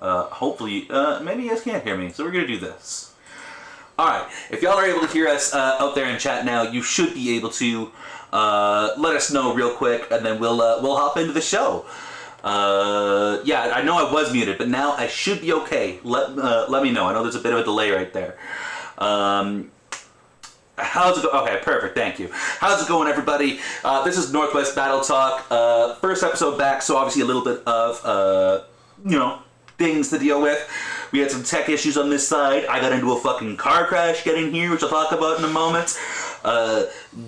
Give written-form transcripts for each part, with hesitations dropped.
Hopefully, maybe you guys can't hear me, so we're going to do this. Alright, if y'all are able to hear us out there in chat now, you should be able to let us know real quick, and then we'll hop into the show. Yeah, I know I was muted, but now I should be okay. Let me know. I know there's a bit of a delay right there. How's it go? Okay, perfect. Thank you. How's it going, everybody? This is NorthWest Battle Talk. First episode back, so obviously a little bit of, things to deal with. We had some tech issues on this side. I got into a fucking car crash getting here, which I'll talk about in a moment.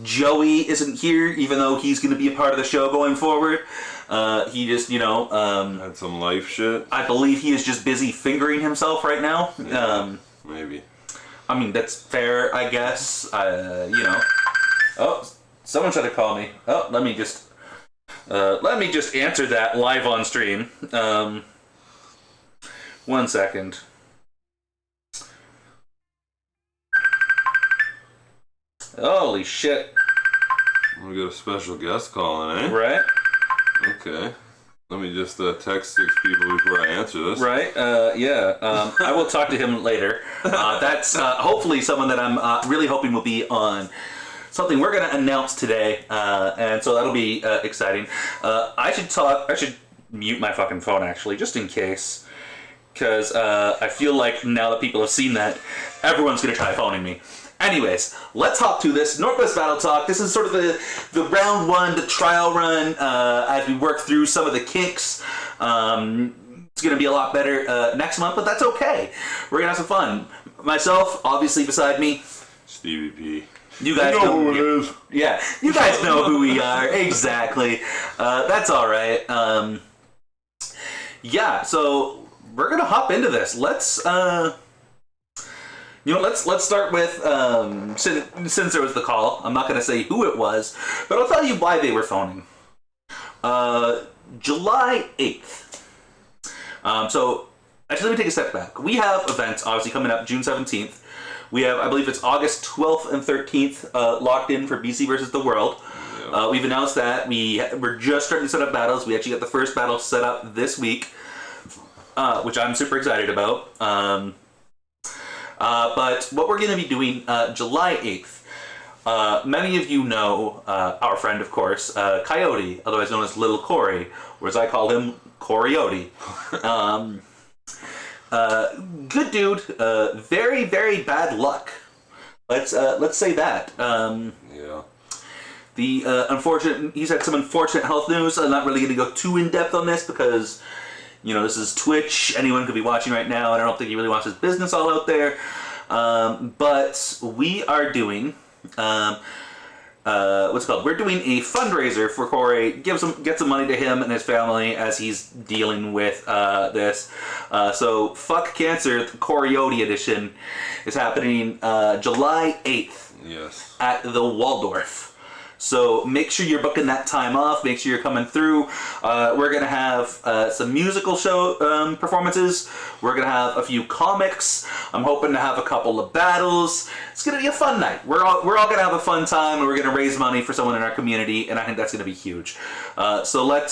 Joey isn't here, even though he's going to be a part of the show going forward. He just, had some life shit. I believe he is just busy fingering himself right now. Yeah, maybe. I mean, that's fair, I guess. Oh, someone tried to call me. Oh, let me just answer that live on stream. 1 second. Holy shit. We got a special guest calling, eh? Right. Okay. Let me just text 6 people before I answer this. Right, yeah. I will talk to him later. That's hopefully someone that I'm really hoping will be on something we're going to announce today, and so that'll be exciting. I should mute my fucking phone, actually, just in case, because I feel like now that people have seen that, everyone's going to try phoning me. Anyways, let's hop to this NorthWest Battle Talk. This is sort of the round one, the trial run, as we work through some of the kinks. It's going to be a lot better next month, but that's okay. We're going to have some fun. Myself, obviously beside me, Stevie P. You guys know who it is. Yeah, you guys know who we are. Exactly. That's all right. Yeah, so we're going to hop into this. Let's start with, since there was the call, I'm not going to say who it was, but I'll tell you why they were phoning. July 8th. So, actually, let me take a step back. We have events, obviously, coming up June 17th. We have, I believe it's August 12th and 13th locked in for BC versus the World. Yeah. We've announced that. We're just starting to set up battles. We actually got the first battle set up this week, which I'm super excited about. But what we're going to be doing July 8th, many of you know our friend, of course, Coyote, otherwise known as Little Corey, or as I call him, Coriote. Good dude, very, very bad luck. Let's say that. Yeah. He's had some unfortunate health news. I'm not really going to go too in-depth on this because this is Twitch. Anyone could be watching right now, and I don't think he really wants his business all out there. But we are doing, we're doing a fundraiser for Corey. Get some money to him and his family as he's dealing with this. So Fuck Cancer, the Coriote edition, is happening July 8th. Yes. At the Waldorf. So make sure you're booking that time off. Make sure you're coming through. We're going to have some musical show performances. We're going to have a few comics. I'm hoping to have a couple of battles. It's going to be a fun night. We're all going to have a fun time, and we're going to raise money for someone in our community, and I think that's going to be huge. So we're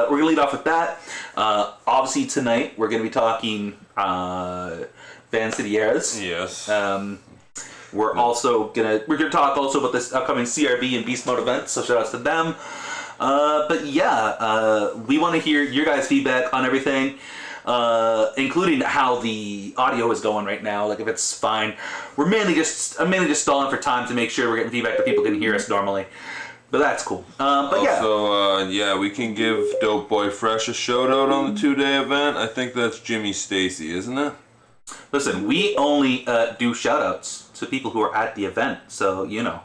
going to lead off with that. Obviously tonight we're going to be talking VanCity Eras. Yes. We're gonna talk also about this upcoming CRB and BeastMode event, so shout outs to them. But yeah, we want to hear your guys' feedback on everything, including how the audio is going right now. Like if it's fine. I'm mainly just stalling for time to make sure we're getting feedback that people can hear us normally. But that's cool. Also, we can give Dope Boy Fresh a shout out on the 2-day event. I think that's Jimmy Stacy, isn't it? Listen, we only do shout-outs to people who are at the event, so No,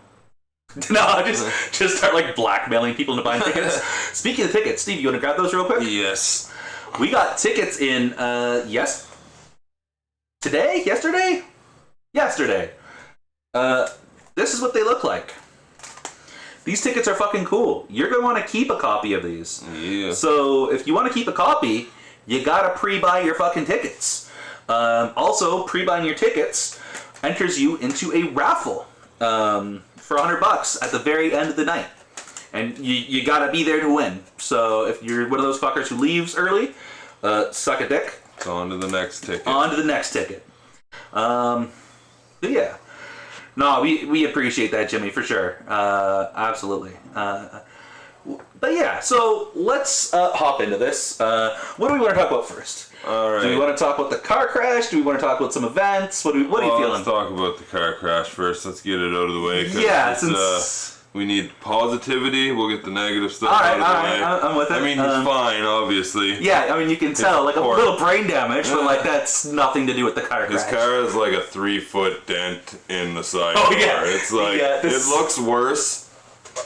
just start blackmailing people into buying tickets. Speaking of tickets, Steve, you want to grab those real quick? Yes. We got tickets in, yesterday? Yesterday. This is what they look like. These tickets are fucking cool. You're going to want to keep a copy of these. Yeah. So if you want to keep a copy, you got to pre-buy your fucking tickets. Also, pre-buying your tickets enters you into a raffle for $100 at the very end of the night. And you gotta be there to win. So if you're one of those fuckers who leaves early, suck a dick. So on to the next ticket. On to the next ticket. But yeah. No, we appreciate that, Jimmy, for sure. Absolutely. But yeah, so let's hop into this. What do we want to talk about first? All right. Do we want to talk about the car crash? Do we want to talk about some events? What are you feeling? Let's talk about the car crash first. Let's get it out of the way. Yeah, since... we need positivity. We'll get the negative stuff out of the way. I'm with it. I mean, he's fine, obviously. Yeah, I mean, you can tell, like, a little brain damage, but, like, that's nothing to do with the car crash. His car has, like, a 3-foot dent in the side Oh, door. yeah. It's like, it looks worse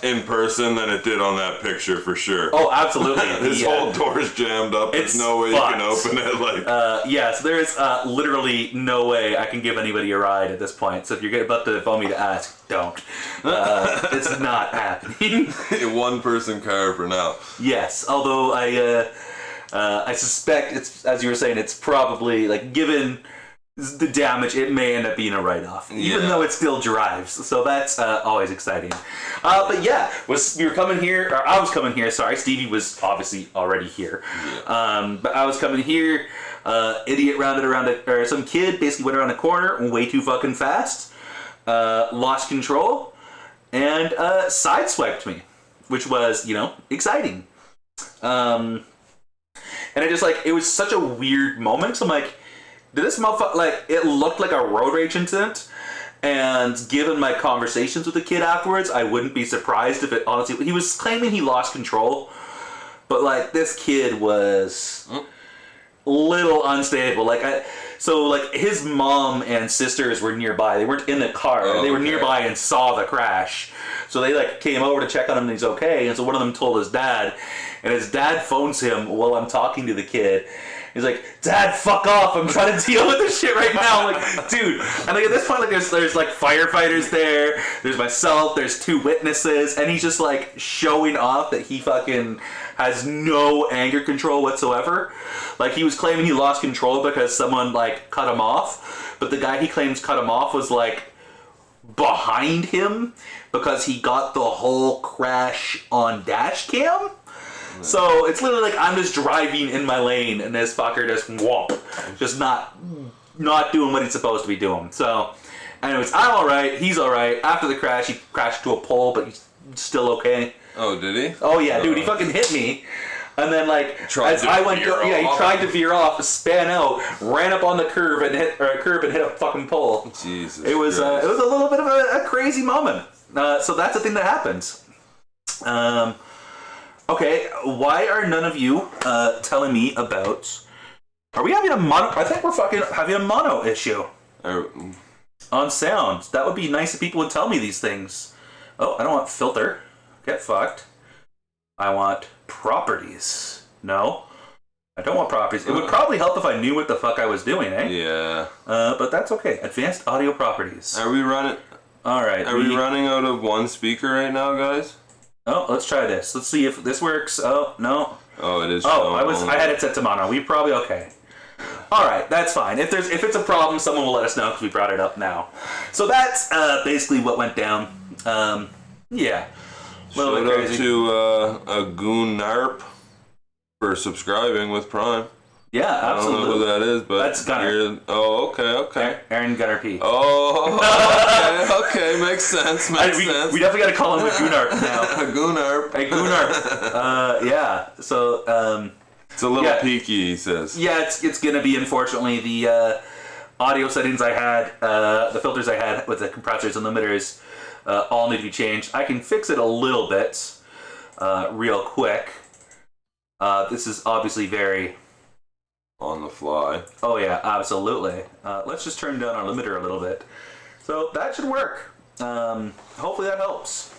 in person than it did on that picture, for sure. Oh, absolutely. His whole door's jammed up. There's no way fucked. you can open it. Like, so there's literally no way I can give anybody a ride at this point. So if you're about to phone me to ask, don't. It's not happening. One-person car for now. Yes, although I suspect it's, as you were saying, it's probably, like, given the damage, it may end up being a write-off, even though it still drives. So that's always exciting. But yeah, we were coming here, or I was coming here. Sorry, Stevie was obviously already here. Yeah. But I was coming here. Idiot rounded around or some kid basically went around the corner way too fucking fast, lost control, and sideswiped me, which was, exciting. And it just, like, it was such a weird moment. So I'm like, did this motherfucker, like, it looked like a road rage incident, and given my conversations with the kid afterwards, I wouldn't be surprised if it, honestly, he was claiming he lost control, but, like, this kid was little unstable. Like, his mom and sisters were nearby. They weren't in the car. They were nearby and saw the crash. So they, like, came over to check on him and he's okay, and so one of them told his dad, and his dad phones him while I'm talking to the kid. He's like, Dad, fuck off. I'm trying to deal with this shit right now. I'm like, dude. And, like, at this point, like, there's like firefighters there. There's myself. There's 2 witnesses. And he's just, like, showing off that he fucking has no anger control whatsoever. Like, he was claiming he lost control because someone, like, cut him off. But the guy he claims cut him off was, like, behind him because he got the whole crash on dash cam. So it's literally like I'm just driving in my lane and this fucker just just not doing what he's supposed to be doing. So anyways, I'm alright, he's alright. After the crash, he crashed to a pole, but he's still okay. Oh, did he? Oh yeah, dude, he fucking hit me. And then, like, he tried to veer off, span out, ran up on the curb and hit a fucking pole. Jesus. It was a little bit of a crazy moment. So that's the thing that happens. Okay, why are none of you telling me about... Are we having a mono... I think we're fucking having a mono issue on sound. That would be nice if people would tell me these things. Oh, I don't want filter. Get fucked. I want properties. No, I don't want properties. It would probably help if I knew what the fuck I was doing, eh? Yeah. But that's okay. Advanced audio properties. Are we running... Alright. Are we running out of one speaker right now, guys? Oh, let's try this. Let's see if this works. Oh, no. Oh, it is. Oh, I had it set to mono. We're probably okay. All right, that's fine. If it's a problem, someone will let us know because we brought it up now. So that's basically what went down. Yeah. Shout out to a Goon Narp for subscribing with Prime. Yeah, absolutely. I don't know who that is, but that's Gunner. Oh, okay. Aaron Gunner P. Oh, okay, makes sense. We definitely got to call him a Goonarp now. A Goonarp. A Goonarp. Yeah. So. It's a little peaky, he says. Yeah, it's gonna be, unfortunately, the audio settings I had, the filters I had with the compressors and limiters, all need to be changed. I can fix it a little bit, real quick. This is obviously very on the fly. Oh yeah, absolutely. Let's just turn down our limiter a little bit. So that should work. Hopefully that helps.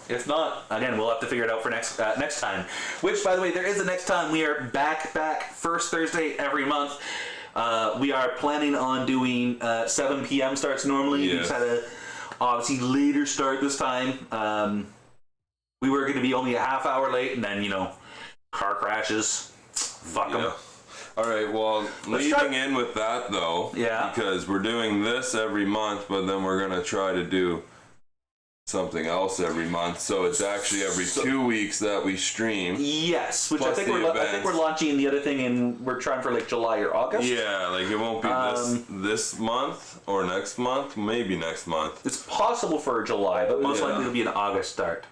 If not, again, we'll have to figure it out for next time. Which, by the way, there is a next time. We are back first Thursday every month. We are planning on doing 7 p.m. starts normally. Yes. We just had a obviously later start this time. We were going to be only a half hour late, and then, car crashes. Fuck them. All right, well, leading in with that, though, because we're doing this every month, but then we're going to try to do something else every month, so it's actually every 2 weeks that we stream. Yes, which Plus I think we're launching the other thing in. We're trying for like July or August. Yeah, like it won't be this month or next month, maybe next month. It's possible for July, but most likely it'll be an August start.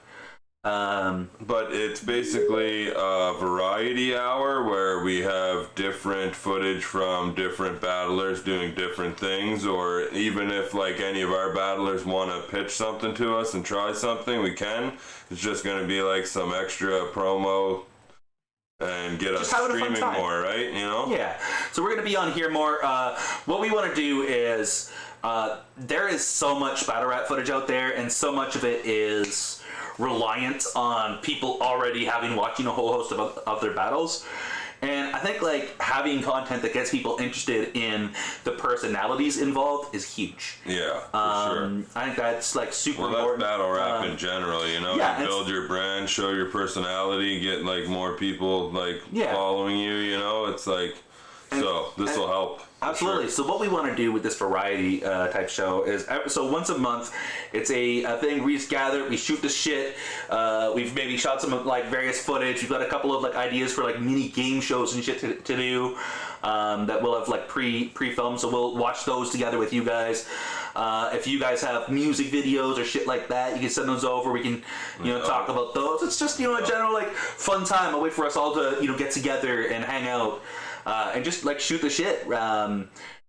But it's basically a variety hour where we have different footage from different battlers doing different things, or even if like any of our battlers want to pitch something to us and try something, we can. It's just going to be like some extra promo and get us streaming more, right? You know? Yeah. So we're going to be on here more. What we want to do is there is so much battle rap footage out there, and so much of it is reliant on people already watching a whole host of their battles. And I think like having content that gets people interested in the personalities involved is huge. Yeah, for sure. I think that's like super important. Well, that's battle rap in general, you know. Yeah, you build your brand, show your personality, get like more people like following you. You know, it's like this will help. Absolutely. Sure. So what we want to do with this variety type show is, so once a month, it's a thing. We just gather, we shoot the shit. We've maybe shot some like various footage. We've got a couple of like ideas for like mini game shows and shit to do that we'll have like pre-filmed. So we'll watch those together with you guys. If you guys have music videos or shit like that, you can send those over. We can, talk about those. It's just, a general like fun time, a way for us all to, get together and hang out. And just like shoot the shit,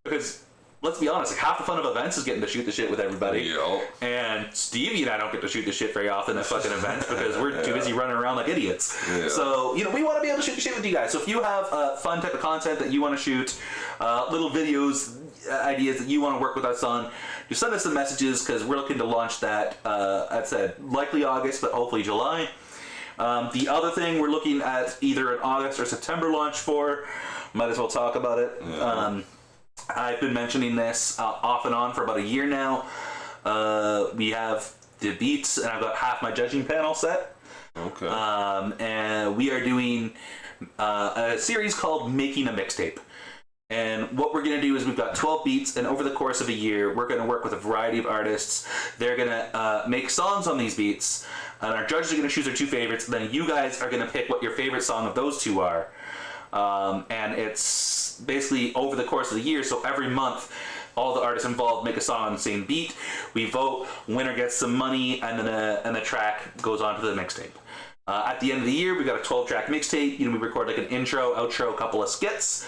because let's be honest, like half the fun of events is getting to shoot the shit with everybody. Yep. And Stevie and I don't get to shoot the shit very often at fucking events because we're too busy running around like idiots. Yeah. So we want to be able to shoot the shit with you guys. So if you have fun type of content that you want to shoot, little videos, ideas that you want to work with us on, just send us some messages because we're looking to launch that. I said likely August, but hopefully July. The other thing we're looking at either an August or September launch for. Might as well talk about it. Yeah. I've been mentioning this off and on for about a year now. We have the beats, and I've got half my judging panel set. Okay. And we are doing a series called Making a Mixtape. And what we're going to do is we've got 12 beats, and over the course of a year, we're going to work with a variety of artists. They're going to make songs on these beats, and our judges are going to choose their two favorites, and then you guys are going to pick what your favorite song of those two are. And it's basically over the course of the year, so every month all the artists involved make a song on the same beat. We vote, winner gets some money, and then the track goes on to the mixtape. At the end of the year, we've got a 12-track mixtape. We record like an intro, outro, a couple of skits,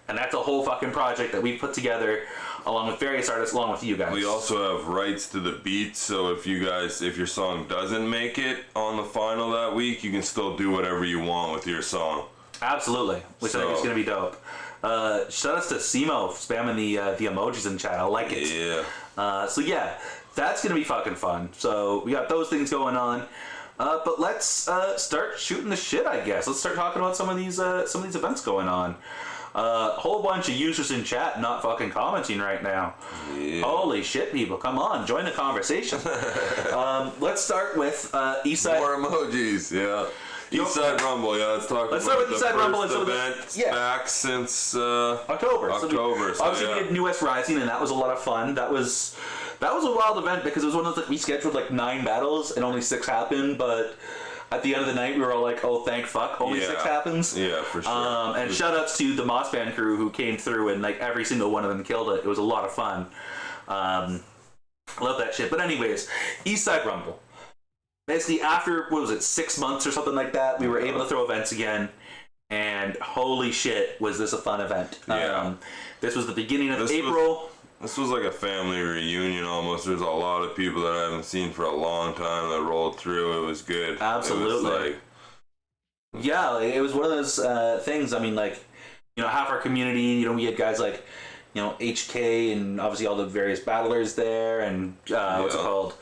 and that's a whole fucking project that we put together along with various artists, along with you guys. We also have rights to the beats, so if your song doesn't make it on the final that week, you can still do whatever you want with your song. Absolutely, which I think is going to be dope. Shout outs to Simo spamming the emojis in chat. I like it. Yeah. So yeah, that's going to be fucking fun. So we got those things going on. But let's start shooting the shit, I guess. Let's start talking about some of these events going on. Whole bunch of users in chat not fucking commenting right now. Yeah. Holy shit, people. Come on, join the conversation. Let's start with Eastside. More emojis, yeah. Eastside Rumble, let's talk about start with the Eastside Rumble. first event back since October. Obviously we did New West Rising, and that was a lot of fun. That was a wild event because it was one of those, we scheduled like 9 battles and only 6 happened, but at the end of the night we were all like, oh thank fuck, only 6 happens. Yeah, for sure. And shout outs to the Moss Band crew who came through and like every single one of them killed it. It was a lot of fun. Love that shit. But anyways, Eastside Rumble. Basically after, 6 months or something like that, we were able to throw events again, and holy shit was this a fun event. Yeah. This was the beginning of April. This was like a family reunion almost. There's a lot of people that I haven't seen for a long time that rolled through. It was good. Absolutely. It was one of those things. I mean, like, half our community, we had guys like, HK and obviously all the various battlers there, and what's it called?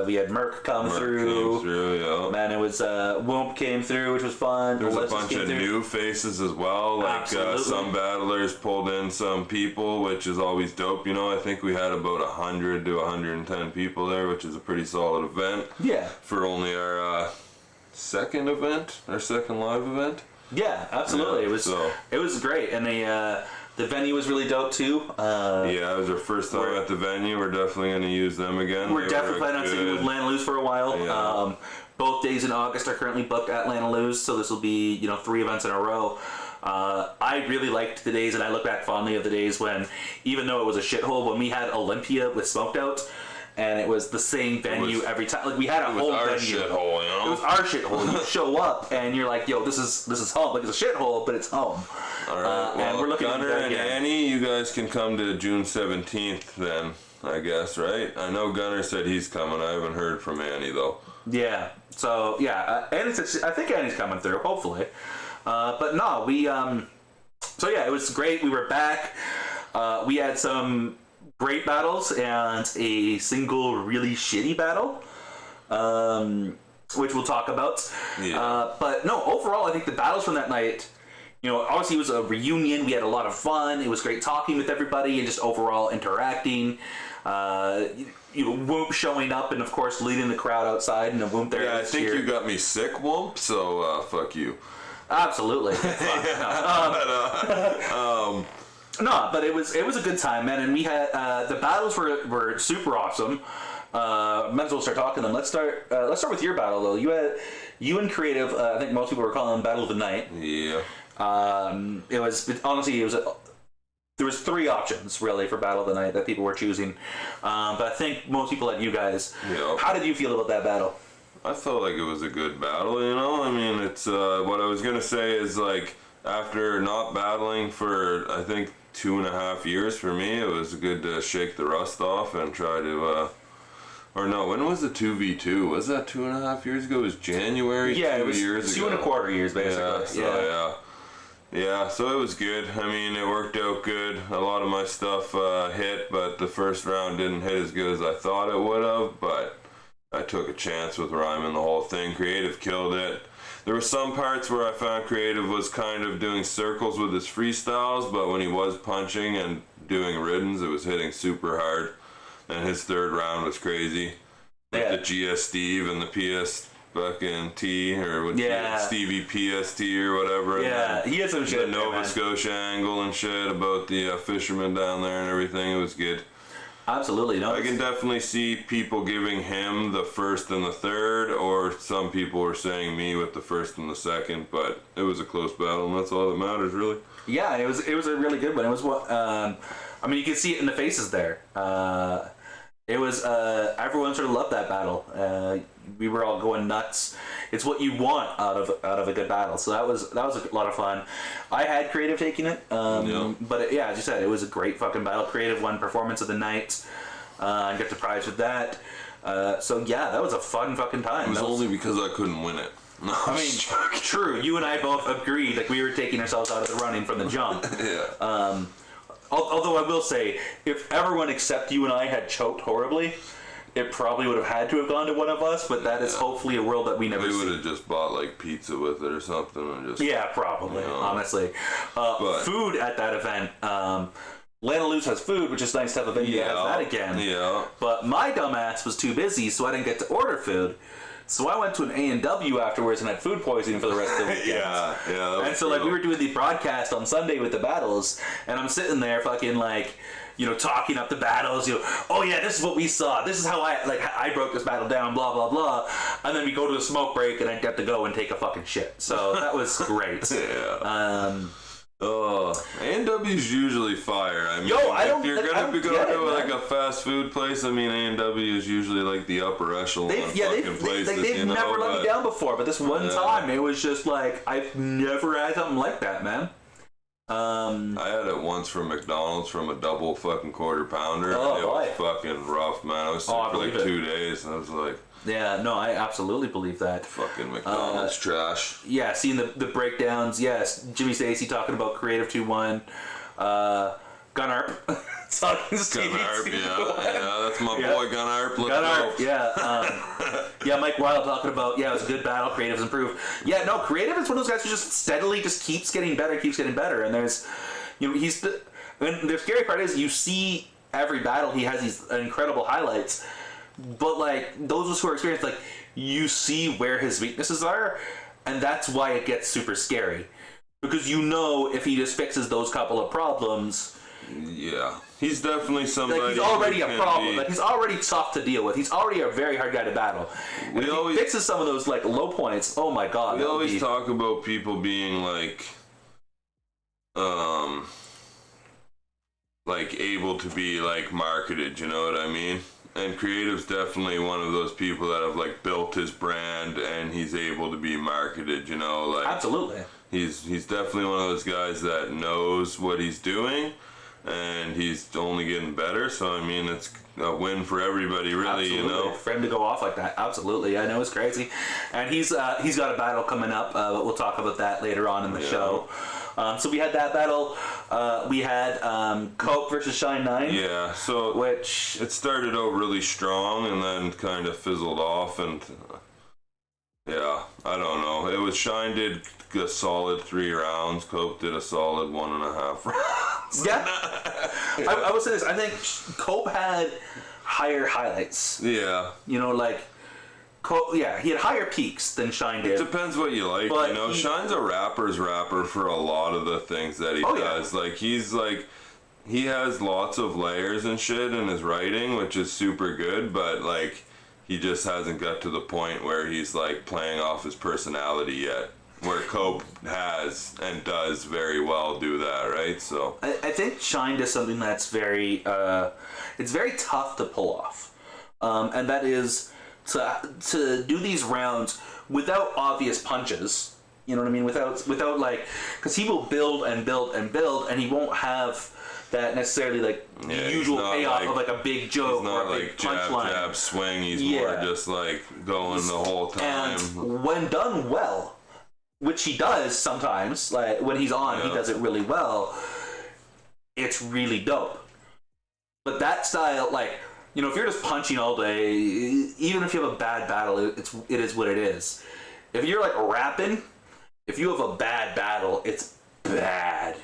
We had Merc come through. Man, it was Whoomp came through, which was fun. There was a bunch of new faces as well. Like some battlers pulled in some people, which is always dope. I think we had about 100 to 110 people there, which is a pretty solid event. Yeah. For only our second live event. Yeah, absolutely. It was great, and the The venue was really dope too. Yeah, it was our first time at the venue. We're definitely going to use them again. We're definitely planning on sitting with Lanaloo's for a while. Yeah. Both days in August are currently booked at Lanaloo's, so this will be 3 events in a row. I really liked the days, and I look back fondly of the days when, even though it was a shithole, when we had Olympia with Smoked Out, and it was the same venue every time. Like we had a whole venue. Shithole, It was our shithole. You show up and you're like, "Yo, this is home." Like it's a shithole, but it's home. All right. And we're looking Gunner at that and again. Annie, you guys can come to June 17th then, I guess, right? I know Gunner said he's coming. I haven't heard from Annie though. Yeah. So yeah, I think Annie's coming through. Hopefully. But no, we. So yeah, it was great. We were back. We had some great battles and a single really shitty battle, which we'll talk about. Yeah. But no, overall, I think the battles from that night, obviously it was a reunion. We had a lot of fun. It was great talking with everybody and just overall interacting. Whoop showing up and of course leading the crowd outside, and Whoop there. Yeah, I think you got me sick, Whoop. So fuck you. Absolutely. No, but it was a good time, man, and we had the battles were super awesome. Might as well start talking them. Let's start with your battle though. You and Creative. I think most people were calling Battle of the Night. Yeah. There was 3 options really for Battle of the Night that people were choosing, but I think most people like you guys. Yeah. How did you feel about that battle? I felt like it was a good battle, I mean, it's, what I was going to say is, like, after not battling for, I think, 2.5 years for me, it was good to shake the rust off and try to, or no, when was the 2v2? Was that 2.5 years ago? It was January, yeah, 2 it was years ago. 2.25 years, basically. Yeah, so it was good. I mean, it worked out good. A lot of my stuff hit, but the first round didn't hit as good as I thought it would have, but I took a chance with rhyming the whole thing. Creative killed it. There were some parts where I found Creative was kind of doing circles with his freestyles, but when he was punching and doing riddens, it was hitting super hard. And his third round was crazy. Like the GS Steve and the PS fucking T, or what Stevie PST or whatever. Yeah, he had some shit. The Nova Scotia angle and shit about the fishermen down there and everything. It was good. Absolutely, no. I can definitely see people giving him the first and the third, or some people were saying me with the first and the second, but it was a close battle, and that's all that matters, really. Yeah, it was a really good one. It was what I mean, you can see it in the faces there. It was everyone sort of loved that battle. We were all going nuts. It's what you want out of a good battle. So that was a lot of fun. I had Creative taking it, but as you said, it was a great fucking battle. Creative won Performance of the Night and got the prize with that. So yeah, that was a fun fucking time. It was only because I couldn't win it. No, I mean, true. You and I both agreed like we were taking ourselves out of the running from the jump. Yeah. Although I will say, if everyone except you and I had choked horribly, it probably would have had to have gone to one of us, but that is hopefully a world that we never see. We would have just bought like pizza with it or something and just... Yeah, probably, honestly. Food at that event, Lanaloo's has food, which is nice to have a venue that has that again. Yeah. But my dumbass was too busy, so I didn't get to order food. So I went to an A&W afterwards and had food poisoning for the rest of the weekend. Yeah. And so like we were doing the broadcast on Sunday with the battles, and I'm sitting there fucking like, talking up the battles. Oh yeah, this is what we saw. This is how I broke this battle down. Blah blah blah. And then we go to a smoke break, and I get to go and take a fucking shit. So that was great. Yeah. A&W's usually fire. I mean, if you're gonna be going to like a fast food place, I mean, A&W is usually like the upper echelon fucking places. They've never let me down before, but this one time, it was just like, I've never had something like that, man. I had it once from McDonald's from a double fucking quarter pounder. Oh, it was fucking rough, man. I was sick for like 2 days, and I was like... Yeah, no, I absolutely believe that. Fucking McDonald's trash. Yeah, seeing the breakdowns. Yes, Jimmy Stacy talking about Creative 2-1. Gunarp talking to Stevie. Gunarp, yeah, that's my boy Gunarp. Gunarp, yeah. Mike Wild talking about, it was a good battle. Creative's improved. Yeah, no, Creative is one of those guys who just steadily just keeps getting better. And there's, and the scary part is you see every battle he has these incredible highlights. But like those of us who are experienced, like you see where his weaknesses are, and that's why it gets super scary. because you know if he just fixes those couple of problems. Yeah, he's definitely somebody. Like he's already a problem. Be... Like he's already tough to deal with. He's already a very hard guy to battle. And if he fixes some of those like low points, oh my god. We always talk about people being like able to be like marketed. You know what I mean? And Creative's definitely one of those people that have like built his brand and he's able to be marketed. You know, like absolutely. He's definitely one of those guys that knows what he's doing. And he's only getting better, so I mean it's a win for everybody, really. Absolutely. You know, for him to go off like that, absolutely. I know it's crazy, and he's got a battle coming up, but we'll talk about that later on in the show. So we had that battle. We had Cope versus Shine 9. Yeah, so which it started out really strong and then kind of fizzled off, and yeah, I don't know. It was Shine did a solid 3 rounds. Cope did a solid 1.5 rounds. Yeah, I will say this. I think Cope had higher highlights. Yeah, you know, like Cope. Yeah, he had higher peaks than Shine did. It depends what you like. But you know, Shine's a rapper's rapper for a lot of the things that he does. Yeah. He has lots of layers and shit in his writing, which is super good. But like, he just hasn't got to the point where he's like playing off his personality yet. Where Cope has and does very well do that, right? So I think Shine does something that's very it's very tough to pull off, and that is to do these rounds without obvious punches. You know what I mean? Without like, because he will build and build and build, and he won't have that necessarily like the usual payoff of like a big joke or a big punchline. Jab, swing. He's more just like going the whole time. And when done well, which he does sometimes, like when he's on, he does it really well. It's really dope. But that style, like, you know, if you're just punching all day, even if you have a bad battle, it is what it is. If you're like rapping, if you have a bad battle, it's bad.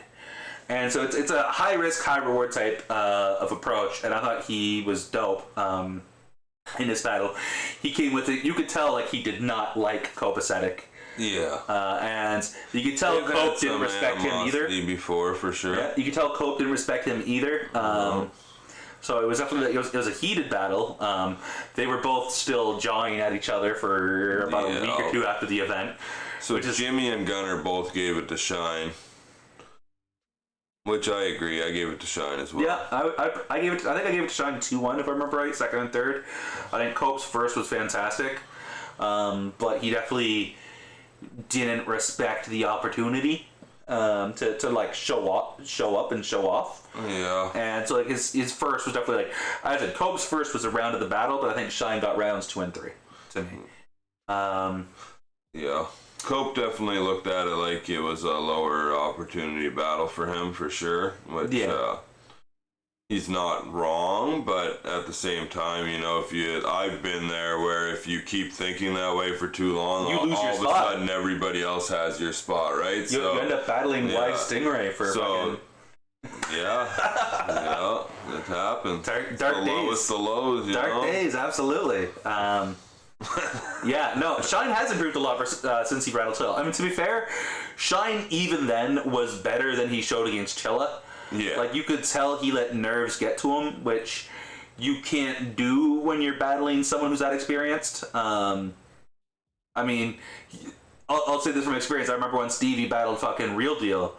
And so it's a high risk, high reward type of approach. And I thought he was dope in this battle. He came with it. You could tell like he did not like copacetic. Yeah. And you could tell Cope didn't respect him either. Before, for sure. Yeah, you could tell Cope didn't respect him either. So it was definitely it was a heated battle. They were both still jawing at each other for about a week or two after the event. So Jimmy and Gunner both gave it to Shine, which I agree. I gave it to Shine as well. Yeah, I gave it. I think I gave it to Shine 2-1 if I remember right, second and third. I think Cope's first was fantastic, but he definitely didn't respect the opportunity to like show up and show off. Yeah. And so like his first was definitely like I said, Cope's first was a round of the battle, but I think Shine got rounds 2 and 3 to me. Yeah. Cope definitely looked at it like it was a lower opportunity battle for him for sure. Which he's not wrong, but at the same time, you know, I've been there where if you keep thinking that way for too long, you lose all your of spot. A sudden everybody else has your spot, right? You end up battling Live Stingray for fucking... Yeah, it happens. Dark the days. Lowest, the lows, Dark days, absolutely. Shine has improved a lot since he rattled Chilla. I mean, to be fair, Shine even then was better than he showed against Chilla. Yeah. Like, you could tell he let nerves get to him, which you can't do when you're battling someone who's that experienced. I mean, I'll say this from experience. I remember when Stevie battled fucking Real Deal.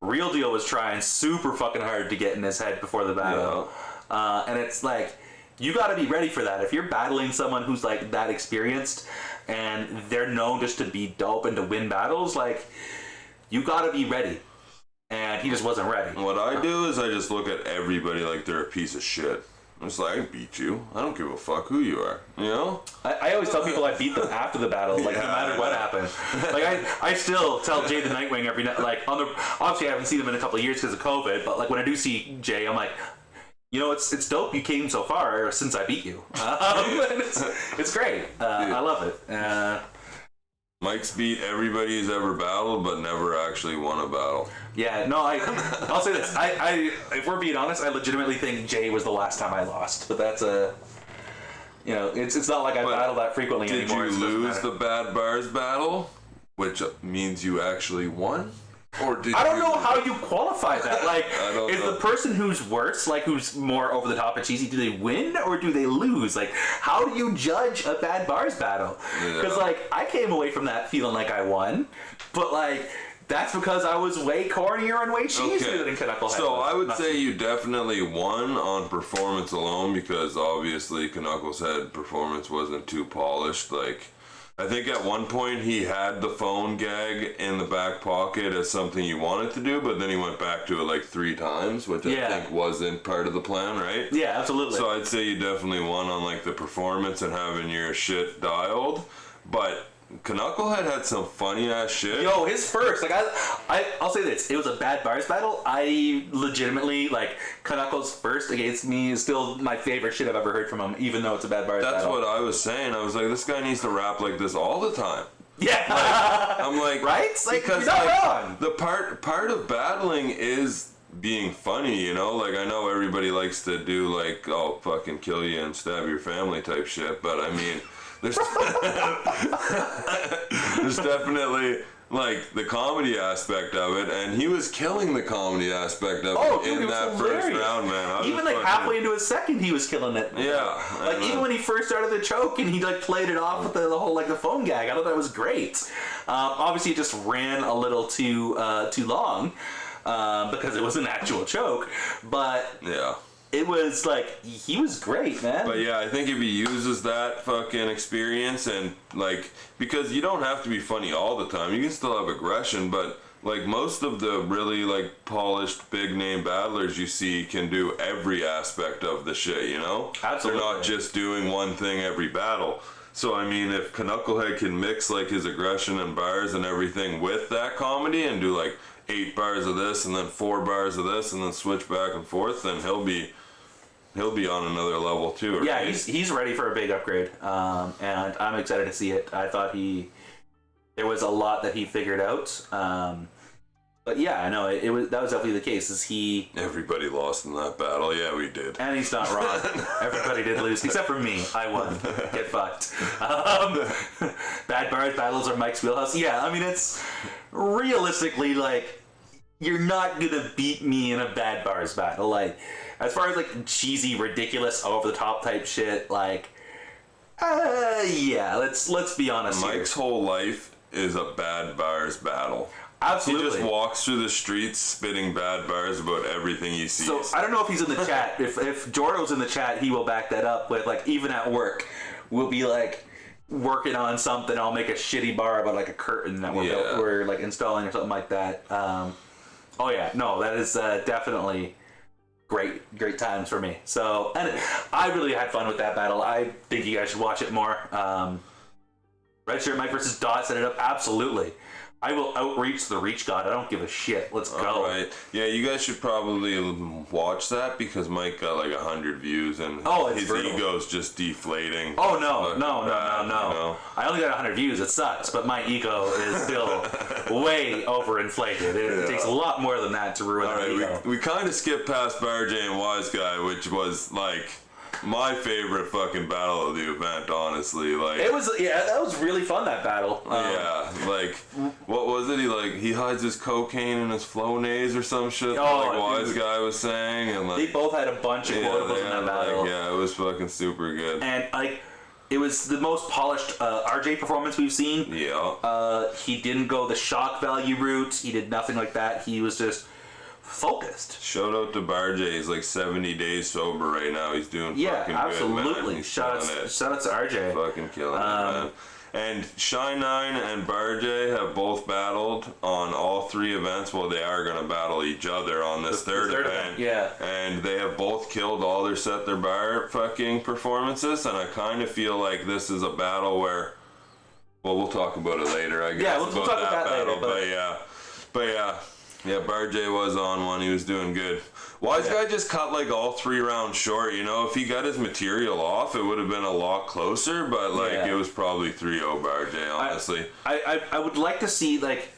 Real Deal was trying super fucking hard to get in his head before the battle. Yeah. And it's like, you gotta be ready for that. If you're battling someone who's like that experienced and they're known just to be dope and to win battles, like, you gotta be ready. And he just wasn't ready. What I do is I just look at everybody like they're a piece of shit. I'm just like, I can beat you. I don't give a fuck who you are. You know? I always tell people I beat them after the battle, like, no matter what happened. Like, I still tell Jay the Nightwing every night, like, obviously I haven't seen them in a couple of years because of COVID, but like when I do see Jay, I'm like, you know, it's dope you came so far since I beat you. It's great. I love it. Mike's beat everybody he's ever battled, but never actually won a battle. Yeah, no, I'll say this. If we're being honest, I legitimately think Jay was the last time I lost. But that's you know, it's not like I battle that frequently anymore. Did you lose the Bad Bars battle, which means you actually won? Or did I don't know how you qualify that. Like, is know. the person who's worse, like who's more over the top and cheesy, do they win or do they lose? Like, how do you judge a bad bars battle? Because like I came away from that feeling like I won, but like that's because I was way cornier and way cheesier than Knucklehead. So I would say you definitely won on performance alone, because obviously Knucklehead's performance wasn't too polished. Like, I think at one point he had the phone gag in the back pocket as something he wanted to do, but then he went back to it like 3 times, which I think wasn't part of the plan, right? Yeah, absolutely. So I'd say you definitely won on like the performance and having your shit dialed, but Knucklehead had some funny ass shit. Yo, his first, like I'll say this, it was a bad bars battle. I legitimately, like, Knuckles' first against me is still my favorite shit I've ever heard from him, even though it's a bad bars battle. That's what I was saying. I was like, this guy needs to rap like this all the time. Yeah. Like, I'm like, right? Like, because you're not wrong. The part of battling is being funny, you know? Like, I know everybody likes to do like, oh, fucking kill you and stab your family type shit, but I mean, there's definitely like the comedy aspect of it, and he was killing the comedy aspect of it in that first round, man. Even like halfway into his second, he was killing it. Yeah, like even when he first started the choke and he like played it off with the whole like the phone gag, I thought that was great. Obviously, it just ran a little too long because it was an actual choke, but yeah. It was like, he was great, man. But yeah, I think if he uses that fucking experience and like, because you don't have to be funny all the time, you can still have aggression, but like most of the really like polished big name battlers you see can do every aspect of the shit, you know? Absolutely. They're not just doing one thing every battle. So I mean, if Knucklehead can mix like his aggression and bars and everything with that comedy and do like 8 bars of this and then 4 bars of this and then switch back and forth, then he'll be on another level too. Right? Yeah, he's ready for a big upgrade, and I'm excited to see it. I thought there was a lot that he figured out, but yeah, I know that was definitely the case. Everybody lost in that battle. Yeah, we did. And he's not wrong. Everybody did lose except for me. I won. Get fucked. Bad bars battles are Mike's wheelhouse. Yeah, I mean, it's realistically like, you're not gonna beat me in a bad bars battle. Like, as far as like cheesy, ridiculous, over the top type shit, like, yeah, let's be honest. Mike's whole life is a bad bars battle. Absolutely. He just walks through the streets spitting bad bars about everything he sees. So I don't know if he's in the chat. If Jordo's in the chat, he will back that up with, like, even at work, we'll be like working on something. I'll make a shitty bar about like a curtain that we're like installing or something like that. Oh yeah, no, that is definitely great times for me. So, and I really had fun with that battle. I think you guys should watch it more. Red Shirt Mike versus Dot set it up. Absolutely. I will outreach the reach god. I don't give a shit. Let's go. All right. Yeah, you guys should probably watch that because Mike got like 100 views and his ego's just deflating. Oh no. You know? I only got 100 views. It sucks, but my ego is still way overinflated. It takes a lot more than that to ruin that ego. We kind of skipped past Bar J and Wise Guy, which was like my favorite fucking battle of the event, honestly. Like, it was, that was really fun, that battle. Like, what was it? He hides his cocaine in his Flonase or some shit. Wise Guy was saying, and like they both had a bunch of quotables in that battle. It was fucking super good. And like, it was the most polished RJ performance we've seen. Yeah. He didn't go the shock value route. He did nothing like that. He was just focused. Shout out to Bar J. He's like 70 days sober right now. He's doing fucking absolutely. Good, man. He's shout out to RJ. Fucking killing it, man. And Shy9 and Bar J have both battled on all 3 events. Well, they are going to battle each other on this third event. Yeah. And they have both killed all their set their bar fucking performances. And I kind of feel like this is a battle where, well, we'll talk about it later, I guess. Yeah, we'll talk about that battle. later. But yeah, Bar J was on one. He was doing good. Wise Guy just cut like all 3 rounds short. You know, if he got his material off, it would have been a lot closer. But like, it was probably 3-0 Bar J, honestly. I would like to see, like,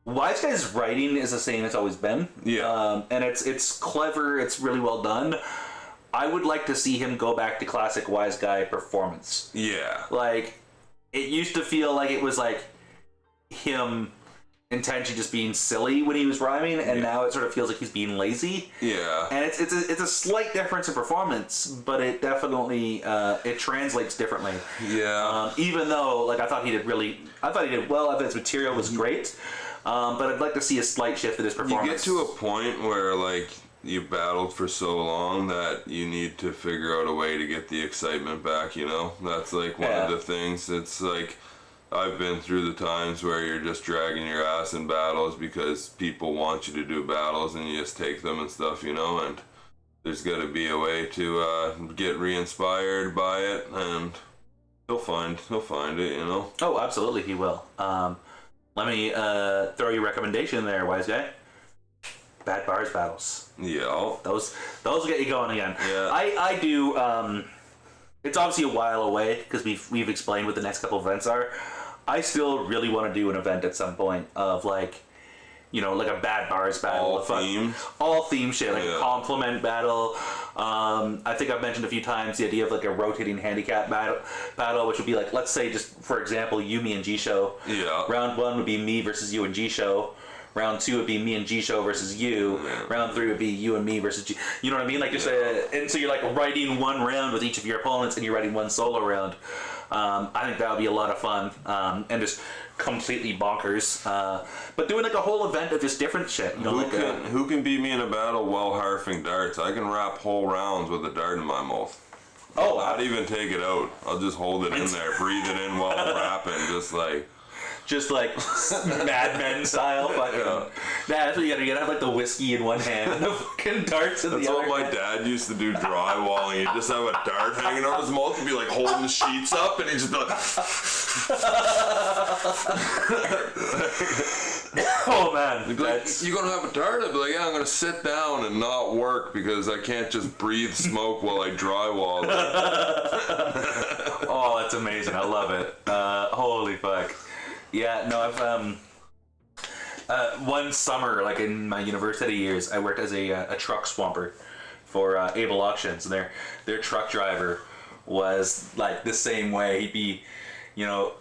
Wise Guy's writing is the same it's always been. Yeah. And it's clever. It's really well done. I would like to see him go back to classic Wise Guy performance. Yeah. Like, it used to feel like it was like him intention just being silly when he was rhyming, and now it sort of feels like he's being lazy. Yeah. And it's a slight difference in performance, but it definitely it translates differently. Yeah. Even though, like, I thought he did well. I thought his material was great, but I'd like to see a slight shift in his performance. You get to a point where, like, you battled for so long that you need to figure out a way to get the excitement back, you know? That's, like, one of the things. It's, like, I've been through the times where you're just dragging your ass in battles because people want you to do battles and you just take them and stuff, you know? And there's got to be a way to get re-inspired by it, and he'll find it, you know? Oh, absolutely, he will. Let me throw you a recommendation there, wise guy. Bad bars battles. Yeah. Those will get you going again. Yeah. I do. It's obviously a while away because we've explained what the next couple of events are. I still really want to do an event at some point of, like, you know, like a bad bars battle. All theme shit, like a compliment battle. I think I've mentioned a few times the idea of, like, a rotating handicap battle, which would be like, let's say, just for example, you, me, and G Show. Yeah. Round 1 would be me versus you and G Show. Round 2 would be me and G Show versus you. Round 3 would be you and me versus G. You know what I mean? Like, just and so you're, like, writing one round with each of your opponents, and you're writing one solo round. I think that would be a lot of fun, and just completely bonkers. But doing, like, a whole event of just different shit. You know, who can beat me in a battle while harfing darts? I can wrap whole rounds with a dart in my mouth. Oh, not even take it out. I'll just hold it in there, breathe it in while I'm rapping, just like Mad Men style. That's what you gotta get. Have, like, the whiskey in one hand and the fucking darts in the other. That's what my dad used to do drywalling. He'd just have a dart hanging out his mouth and be like holding the sheets up, and he'd just be like, oh man. He'd be like, you gonna have a dart? I'd be like, yeah, I'm gonna sit down and not work because I can't just breathe smoke while I drywall. Oh, that's amazing. I love it. Holy fuck. Yeah, no, I've one summer, like in my university years, I worked as a truck swamper for Able Auctions, and their truck driver was like the same way. He'd be, you know,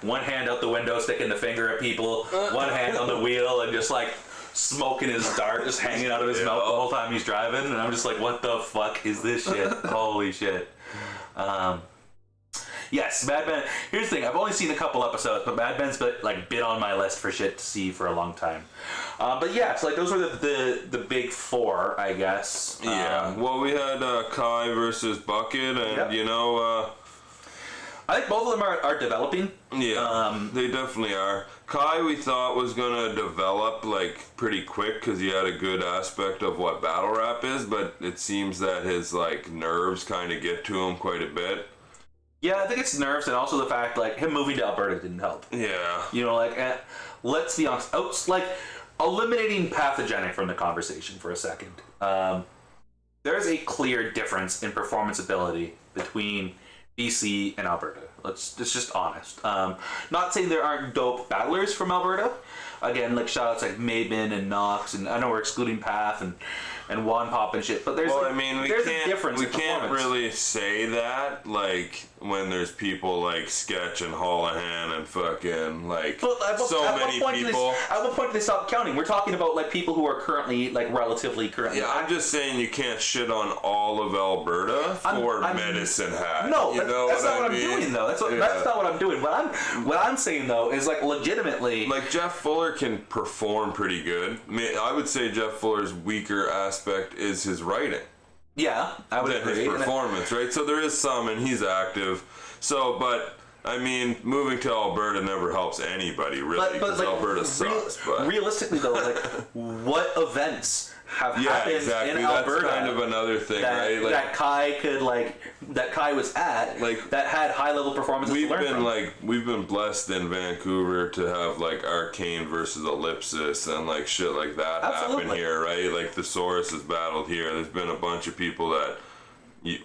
one hand out the window, sticking the finger at people, one hand on the wheel, and just, like, smoking his dart, just hanging out of his mouth the whole time he's driving. And I'm just like, what the fuck is this shit? Holy shit. Yes, Mad Men. Here's the thing. I've only seen a couple episodes, but Mad Men's been on my list for shit to see for a long time. But yeah, it's like those were the big four, I guess. Yeah. Well, we had Kai versus Bucket, and you know, I think both of them are developing. Yeah, they definitely are. Kai, we thought, was gonna develop, like, pretty quick because he had a good aspect of what battle rap is, but it seems that his, like, nerves kind of get to him quite a bit. Yeah, I think it's nerves, and also the fact, like, him moving to Alberta didn't help. Yeah. You know, like, let's be honest. Like, eliminating pathogenic from the conversation for a second. There's a clear difference in performance ability between BC and Alberta. It's just honest. Not saying there aren't dope battlers from Alberta. Again, like, shoutouts like Maben and Knox, and I know we're excluding Path and Juan Pop and shit, but there's a difference. We can't really say that, like, when there's people like Sketch and Holohan and fucking, like, many people. At what point do they stop counting? We're talking about, like, people who are currently, like, relatively currently. Yeah, I'm just saying you can't shit on all of Alberta for Medicine Hat. No, that's not what I'm doing, though. That's not what I'm doing. What I'm saying, though, is, like, legitimately, like, Jeff Fuller can perform pretty good. I would say Jeff Fuller's weaker aspect is his writing. Yeah, I would agree. His performance, right? So there is some, and he's active. So, but I mean, moving to Alberta never helps anybody, really, because like, Alberta sucks. But realistically, though, like, what events have happened in Alberta? That's kind of another thing, right? Like, that Kai was at, like, that had high level performances. We've been blessed in Vancouver to have, like, Arcane versus Ellipsis and, like, shit like that happen here, right? Like, Thesaurus has battled here. There's been a bunch of people that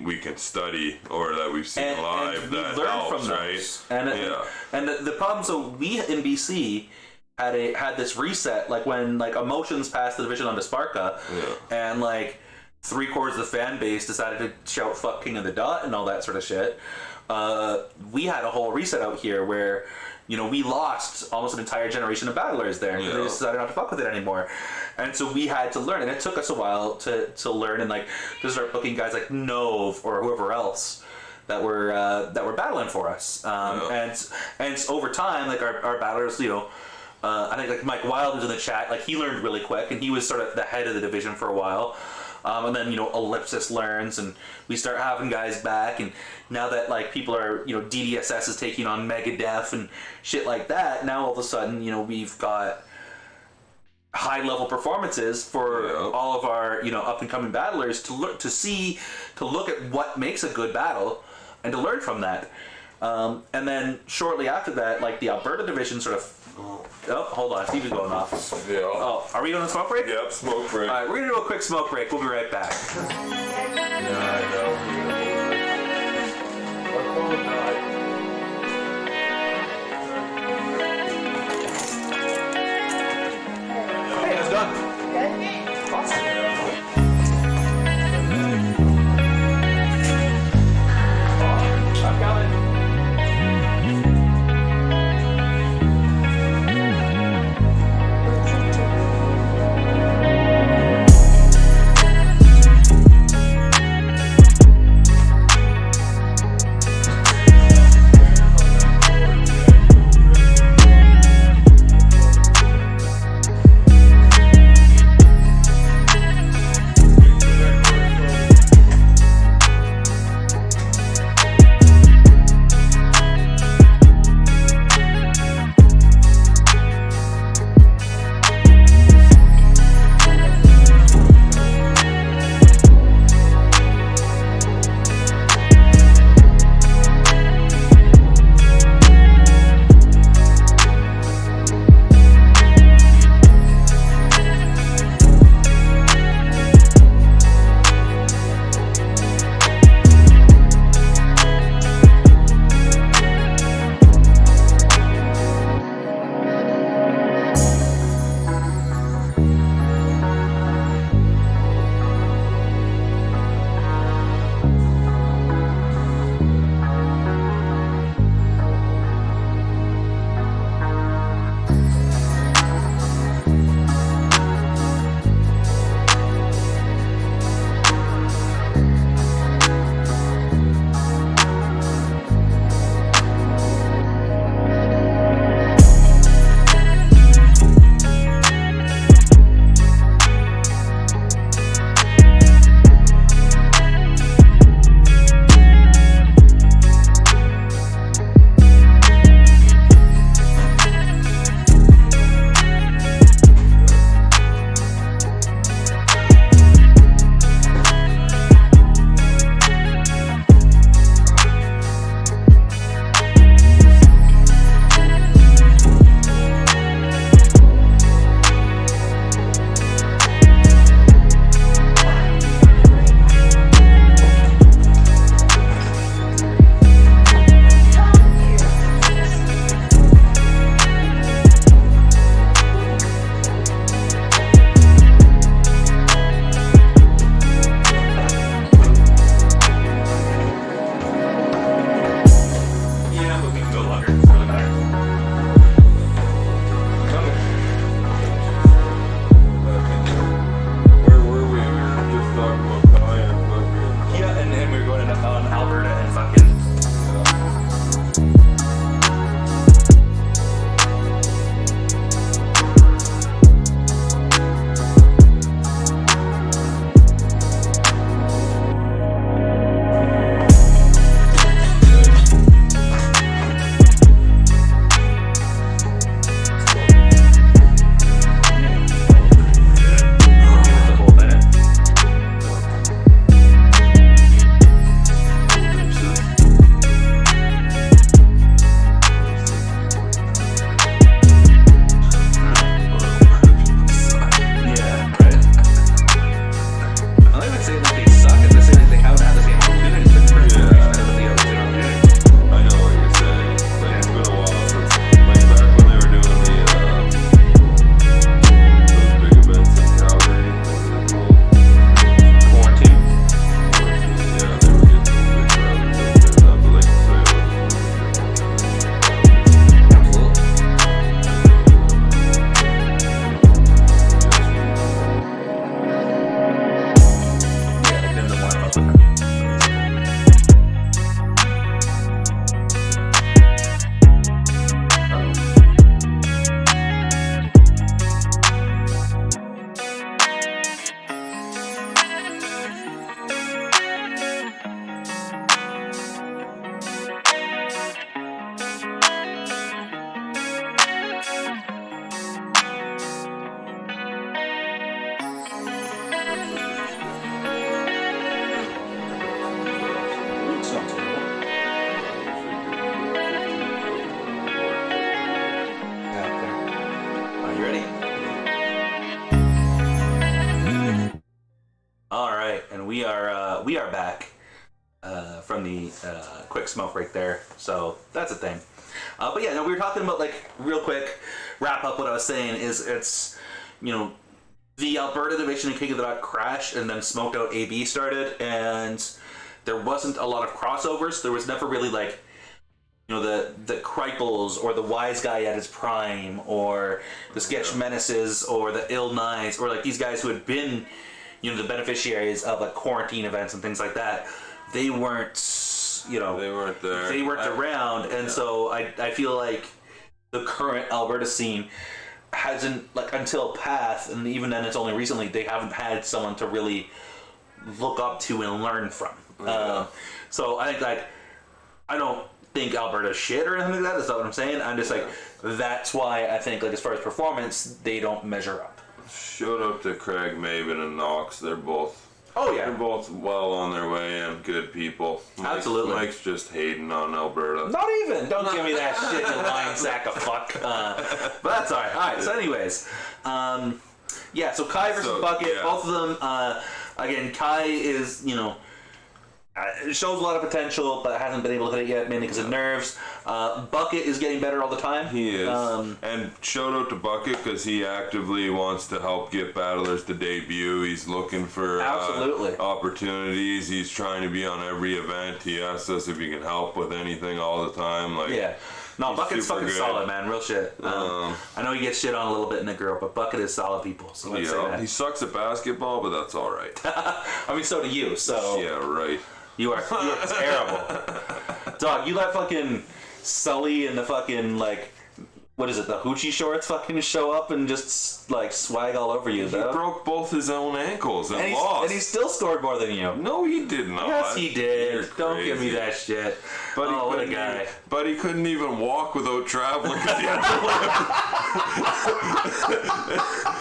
we can study or that we've seen live and that helps, from right? And the problem, so we in BC had this reset, like, when, like, Emotions passed the division onto Sparka, and, like, 3/4 of the fan base decided to shout "fuck King of the Dot" and all that sort of shit. We had a whole reset out here where, we lost almost an entire generation of battlers there. Yeah. They decided not to fuck with it anymore. And so we had to learn, and it took us a while to learn and like to start booking guys like Nove or whoever else that were battling for us. And over time, like our battlers, I think like Mike Wild was in the chat, like he learned really quick, and he was sort of the head of the division for a while. And then Ellipsis learns, and we start having guys back, and now that like people are DDSS is taking on Megadeth and shit like that, now all of a sudden we've got high level performances for all of our up and coming battlers to look at what makes a good battle and to learn from that. And then shortly after that, like the Alberta division sort of. Oh, hold on, Stevie's going off. Yeah. Oh, are we on a smoke break? Yep, smoke break. All right, we're gonna do a quick smoke break. We'll be right back. Yeah, I know. Hey, how's it going? Good. Awesome. I'm coming. You ready? All right, and we are back from the quick smoke break there. So that's a thing. But yeah, no, we were talking about, like, real quick, wrap up what I was saying is it's, you know, the Alberta division and King of the Dot crashed, and then Smoked Out AB started, and there wasn't a lot of crossovers. There was never really, like, you know, the Kriples or the Wise Guy at his prime, or the Sketch Menaces, or the Ill Knights, or like these guys who had been, you know, the beneficiaries of like quarantine events and things like that. They weren't, you know, they weren't there. They weren't around, and so I feel like the current Alberta scene hasn't, like, until Path, and even then it's only recently, they haven't had someone to really look up to and learn from. Yeah. So I think, like, I don't think Alberta's shit or anything like that. That's not what I'm saying. I'm just like, that's why I think, like, as far as performance, they don't measure up. Shout out to Craig, Maven, and Knox. They're both. Oh yeah. They're both well on their way and good people. Absolutely. Mike's just hating on Alberta. Not even. Don't give me that shit, you lying sack of fuck. But that's alright. Alright. So, anyways, yeah. So Kai versus Bucket. Yeah. Both of them. Again, Kai is, you know, shows a lot of potential, but hasn't been able to hit it yet, mainly because of nerves. Bucket is getting better all the time. He is. And shout out to Bucket, because he actively wants to help get battlers to debut. He's looking for opportunities. He's trying to be on every event. He asks us if he can help with anything all the time. Like, yeah. No, Bucket's fucking good. Solid, man. Real shit. I know he gets shit on a little bit in the group, but Bucket is solid people. So let's say that. He sucks at basketball, but that's all right. I mean, so do you. So yeah, right. You are terrible. Dog, you let fucking Sully and the fucking, like, what is it, the hoochie shorts fucking show up and just, like, swag all over you, though. He broke both his own ankles and lost. And he still scored more than you. No, he did not. Yes, he did. Don't give me that shit. But what a guy. But he couldn't even walk without traveling because he had to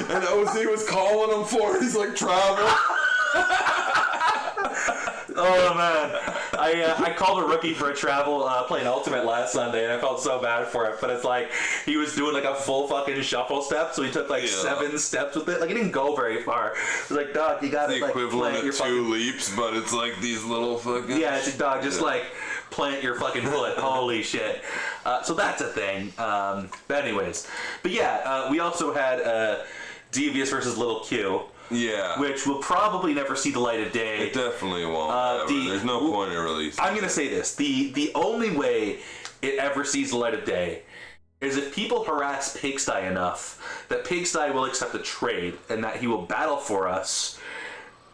live. And OZ was calling him for it. He's like, travel. Oh man, I called a rookie for a travel playing Ultimate last Sunday, and I felt so bad for it. But it's like he was doing like a full fucking shuffle step, so he took like 7 steps with it. Like, he didn't go very far. It was like, dog, you gotta like plant your 2 leaps, but it's like these little fucking. Yeah, it's like, dog, just like plant your fucking foot. Holy shit. So that's a thing. But anyways, but yeah, we also had Devious versus Little Q. Yeah. Which will probably never see the light of day. It definitely won't. There's no point in releasing. I'm going to say this. The only way it ever sees the light of day is if people harass Pigsty enough that Pigsty will accept a trade and that he will battle for us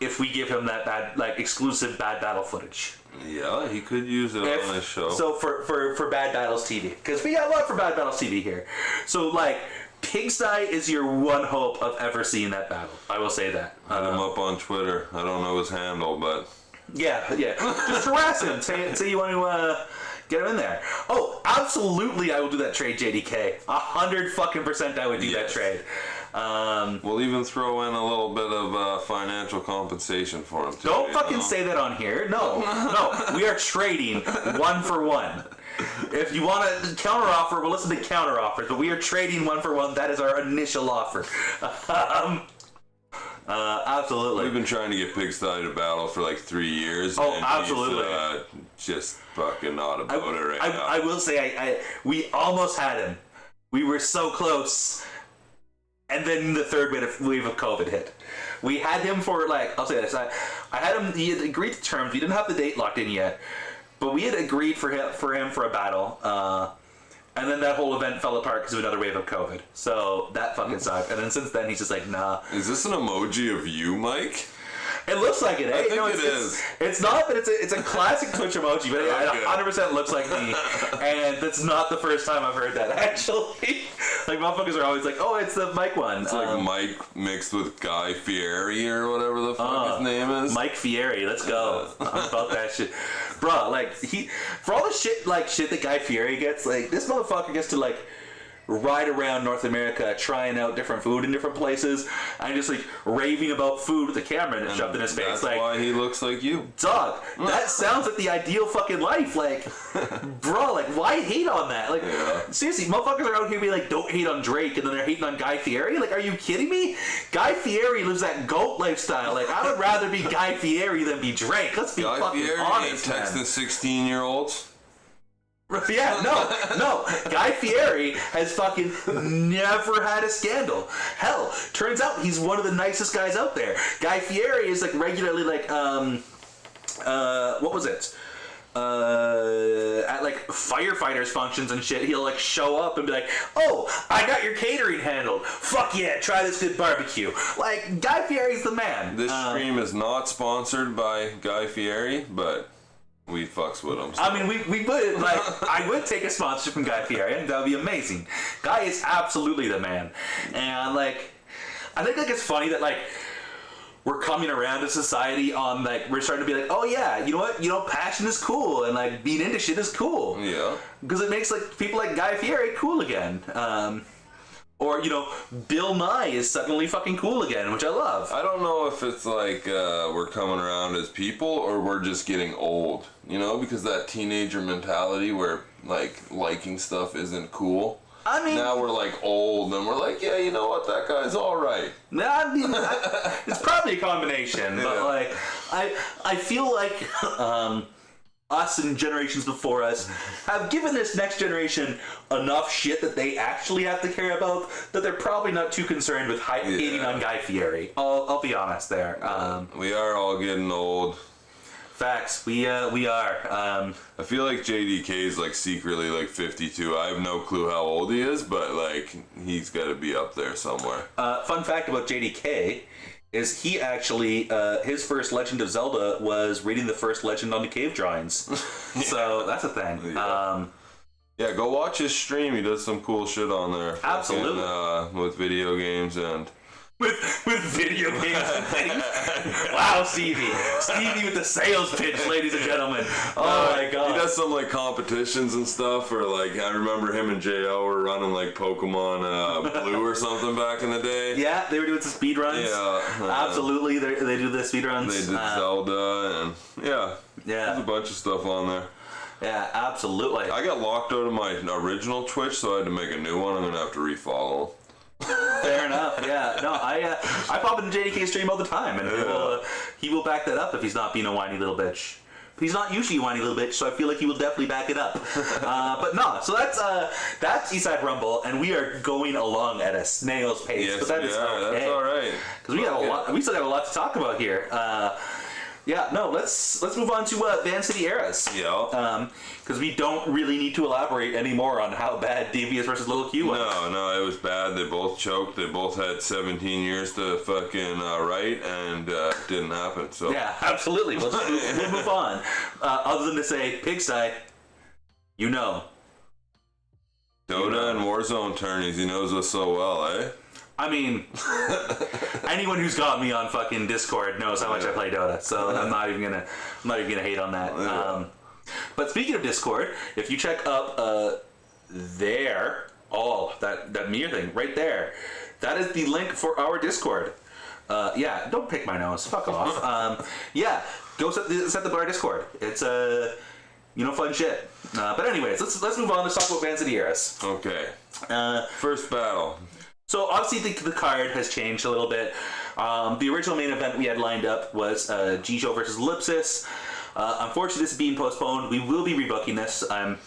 if we give him that bad, like, exclusive Bad Battle footage. Yeah, he could use it on his show. So for Bad Battles TV. Because we got a lot for Bad Battles TV here. So, like, Pigsty is your one hope of ever seeing that battle. I will say that. Hit him up on Twitter. I don't know his handle, but yeah. Just harass him. Say you want to get him in there. Oh, absolutely! I will do that trade, JDK. 100% I would do that trade. We'll even throw in a little bit of financial compensation for him too. Don't fucking say that on here. No. We are trading 1 for 1. If you want a counter offer, we'll listen to counter offers, but we are trading 1 for 1. That is our initial offer. Absolutely. We've been trying to get Pigsty to battle for like 3 years. Oh, and absolutely. He's just fucking not about it right now. I will say, we almost had him. We were so close. And then the third wave of COVID hit. We had him for, like, I'll say this. I had him, he had agreed to terms. We didn't have the date locked in yet. But we had agreed for him for a battle, and then that whole event fell apart because of another wave of COVID. So that fucking sucked. And then since then, he's just like, nah. Is this an emoji of you, Mike? It looks like it. I think it is. It's not, but it's a classic Twitch emoji. But it 100% looks like me, and that's not the first time I've heard that. Actually, like, motherfuckers are always like, "Oh, it's the Mike one." It's like Mike mixed with Guy Fieri or whatever the fuck his name is. Mike Fieri. Let's go. I'm about that shit, bro. Like, for all the shit that Guy Fieri gets, like, this motherfucker gets to, like, ride around North America trying out different food in different places and just like raving about food with the camera and shoved in his face. That's like, why he looks like you. Dog, that sounds like the ideal fucking life. Like, bro, like, why hate on that? Like, seriously, motherfuckers are out here being like, don't hate on Drake, and then they're hating on Guy Fieri? Like, are you kidding me? Guy Fieri lives that GOAT lifestyle. Like, I would rather be Guy Fieri than be Drake. Let's be Guy fucking Fieri honest, ain't texting man. 16-year-olds. Yeah, no. Guy Fieri has fucking never had a scandal. Hell, turns out he's one of the nicest guys out there. Guy Fieri is like regularly like, what was it? At like firefighters functions and shit, he'll like show up and be like, "Oh, I got your catering handled. Fuck yeah, try this good barbecue." Like, Guy Fieri's the man. This stream is not sponsored by Guy Fieri, but we fucks with him. So. I mean, we would, like, I would take a sponsorship from Guy Fieri, and that would be amazing. Guy is absolutely the man. And, like, I think, like, it's funny that, like, we're coming around to society on, like, we're starting to be like, oh, yeah, you know what? You know, passion is cool, and, like, being into shit is cool. Yeah. Because it makes, like, people like Guy Fieri cool again. Or, you know, Bill Nye is suddenly fucking cool again, which I love. I don't know if it's like we're coming around as people or we're just getting old, you know, because that teenager mentality where, like, liking stuff isn't cool. I mean, now we're like old and we're like, yeah, you know what, that guy's all right. I mean, it's probably a combination, but like, I feel like us and generations before us have given this next generation enough shit that they actually have to care about that they're probably not too concerned with hating on Guy Fieri. I'll be honest there. We are all getting old. Facts. We are. I feel like JDK is like secretly like 52. I have no clue how old he is, but like he's got to be up there somewhere. Fun fact about JDK is he actually, his first Legend of Zelda was reading the first Legend on the cave drawings. So that's a thing. Yeah, go watch his stream. He does some cool shit on there. Absolutely. Fucking, with video games and... With video games and things. Wow, Stevie with the sales pitch, ladies and gentlemen. Oh my god. He does some like competitions and stuff, or like I remember him and JL were running like Pokemon Blue or something back in the day. Yeah, they were doing some speed runs. Yeah, absolutely. They do the speed runs. They did Zelda and there's a bunch of stuff on there. Yeah, absolutely. I got locked out of my original Twitch, so I had to make a new one. I'm gonna have to refollow. Fair enough. Yeah. No, I pop into JDK stream all the time, and he will back that up if he's not being a whiny little bitch. He's not usually a whiny little bitch, so I feel like he will definitely back it up. But no, so that's Eastside Rumble, and we are going along at a snail's pace. Yes, but that is okay. That's all right. Because we still got a lot to talk about here. Let's move on to VanCity Eras. Yeah. Because we don't really need to elaborate anymore on how bad Devious versus Little Q was. No, it was bad. They both choked. They both had 17 years to fucking write, and it didn't happen. So yeah, absolutely. We'll move on. Other than to say, Pigsty, you know. Dota and Warzone tourneys, he knows us so well, eh? I mean, anyone who's got me on fucking Discord knows how much I play Dota, so I'm not even gonna hate on that. Yeah. But speaking of Discord, if you check up that mirror thing right there, that is the link for our Discord. Don't pick my nose. Fuck off. Go set the bar Discord. It's fun shit. But anyways, let's move on. Let's talk about VanCity Eras. Okay. First battle. So obviously the card has changed a little bit. The original main event we had lined up was G-Show versus Ellipsis. Unfortunately, this is being postponed. We will be rebooking this. I'm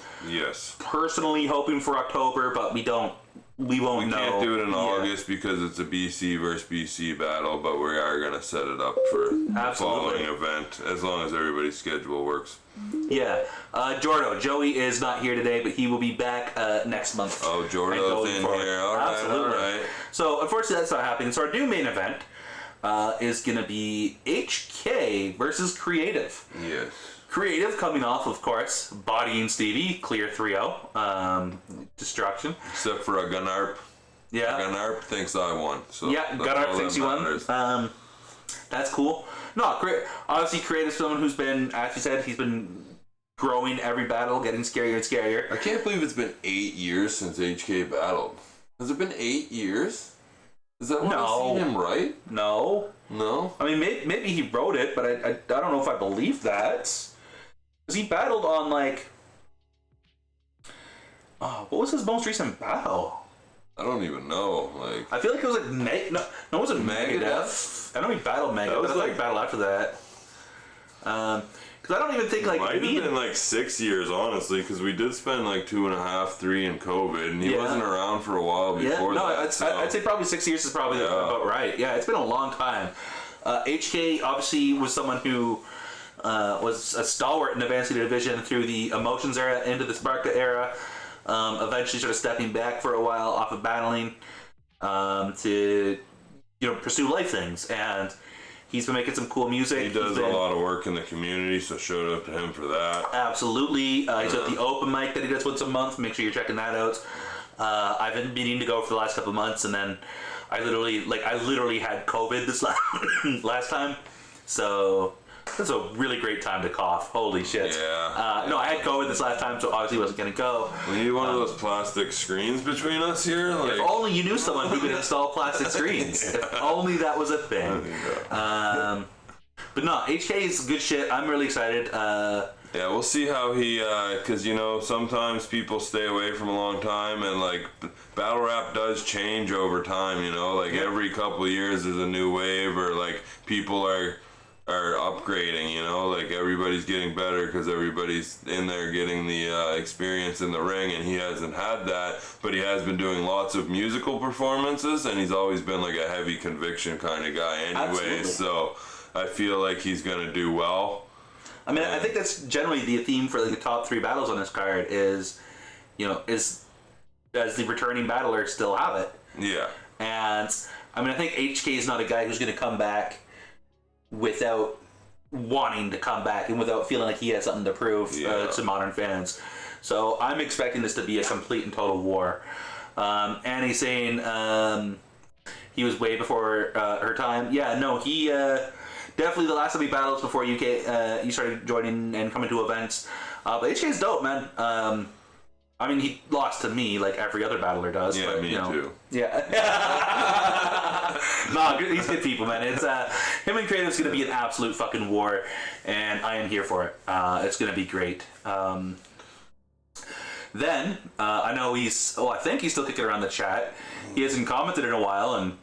personally hoping for October, but we won't know. We can't do it in August because it's a BC versus BC battle, but we are going to set it up for the following event as long as everybody's schedule works. Yeah. Joey is not here today, but he will be back next month. Oh, Jordo's in here. All right. So, unfortunately, that's not happening. So, our new main event is going to be HK versus Creative. Yes. Creative coming off, of course, bodying Stevie, clear 3-0. Destruction. Except for a Gunarp. Yeah. Gunarp thinks I won. So Gunarp thinks you won. That's cool. No, obviously Creative's someone who's been, as you said, he's been growing every battle, getting scarier and scarier. I can't believe it's been 8 years since HK battled. Has it been 8 years? Is that when I've seen him right? No. No? I mean, maybe he wrote it, but I don't know if I believe that. Because he battled on, like... what was his most recent battle? I don't even know. Like, I feel like it was like... No, it wasn't Megadeth. I know he battled Megadeth, but I think he battled after that. Because I don't even think, like... Might have been like 6 years, honestly, because we did spend like 2.5, 3 in COVID, and he wasn't around for a while before that. I'd say probably 6 years is probably about right. Yeah, it's been a long time. HK obviously was someone who was a stalwart in the VanCity division through the Emotions era into the Sparka era. Eventually sort of stepping back for a while off of battling to, pursue life things. And he's been making some cool music. He does a lot of work in the community, so shout out to him for that. Absolutely. He's got the open mic that he does once a month. Make sure you're checking that out. I've been meaning to go for the last couple of months, and then I literally had COVID this last time. So that's a really great time to cough. Holy shit. Yeah. No, I had COVID this last time, so obviously wasn't going to go. We need one of those plastic screens between us here. Like... If only you knew someone who could install plastic screens. If only that was a thing. But no, HK is good shit. I'm really excited. Yeah, we'll see how he, because, sometimes people stay away from a long time, and, like, battle rap does change over time, every couple of years there's a new wave, or, like, people are upgrading, like, everybody's getting better because everybody's in there getting the experience in the ring, and he hasn't had that, but he has been doing lots of musical performances, and he's always been, like, a heavy conviction kind of guy anyway, so I feel like he's going to do well. I mean, I think that's generally the theme for the top 3 battles on this card is does the returning battler still have it? Yeah. And, I mean, I think HK is not a guy who's going to come back without wanting to come back and without feeling like he has something to prove to modern fans. So I'm expecting this to be a complete and total war. And he's saying he was way before her time. Yeah, no, he... definitely the last time we battled before you started joining and coming to events. But HK's dope, man. I mean, he lost to me like every other battler does. Yeah, but, me too. Yeah. No, he's good people, man. It's him and Creative's gonna be an absolute fucking war, and I am here for it. It's gonna be great. Then I know I think he's still kicking around the chat. He hasn't commented in a while, and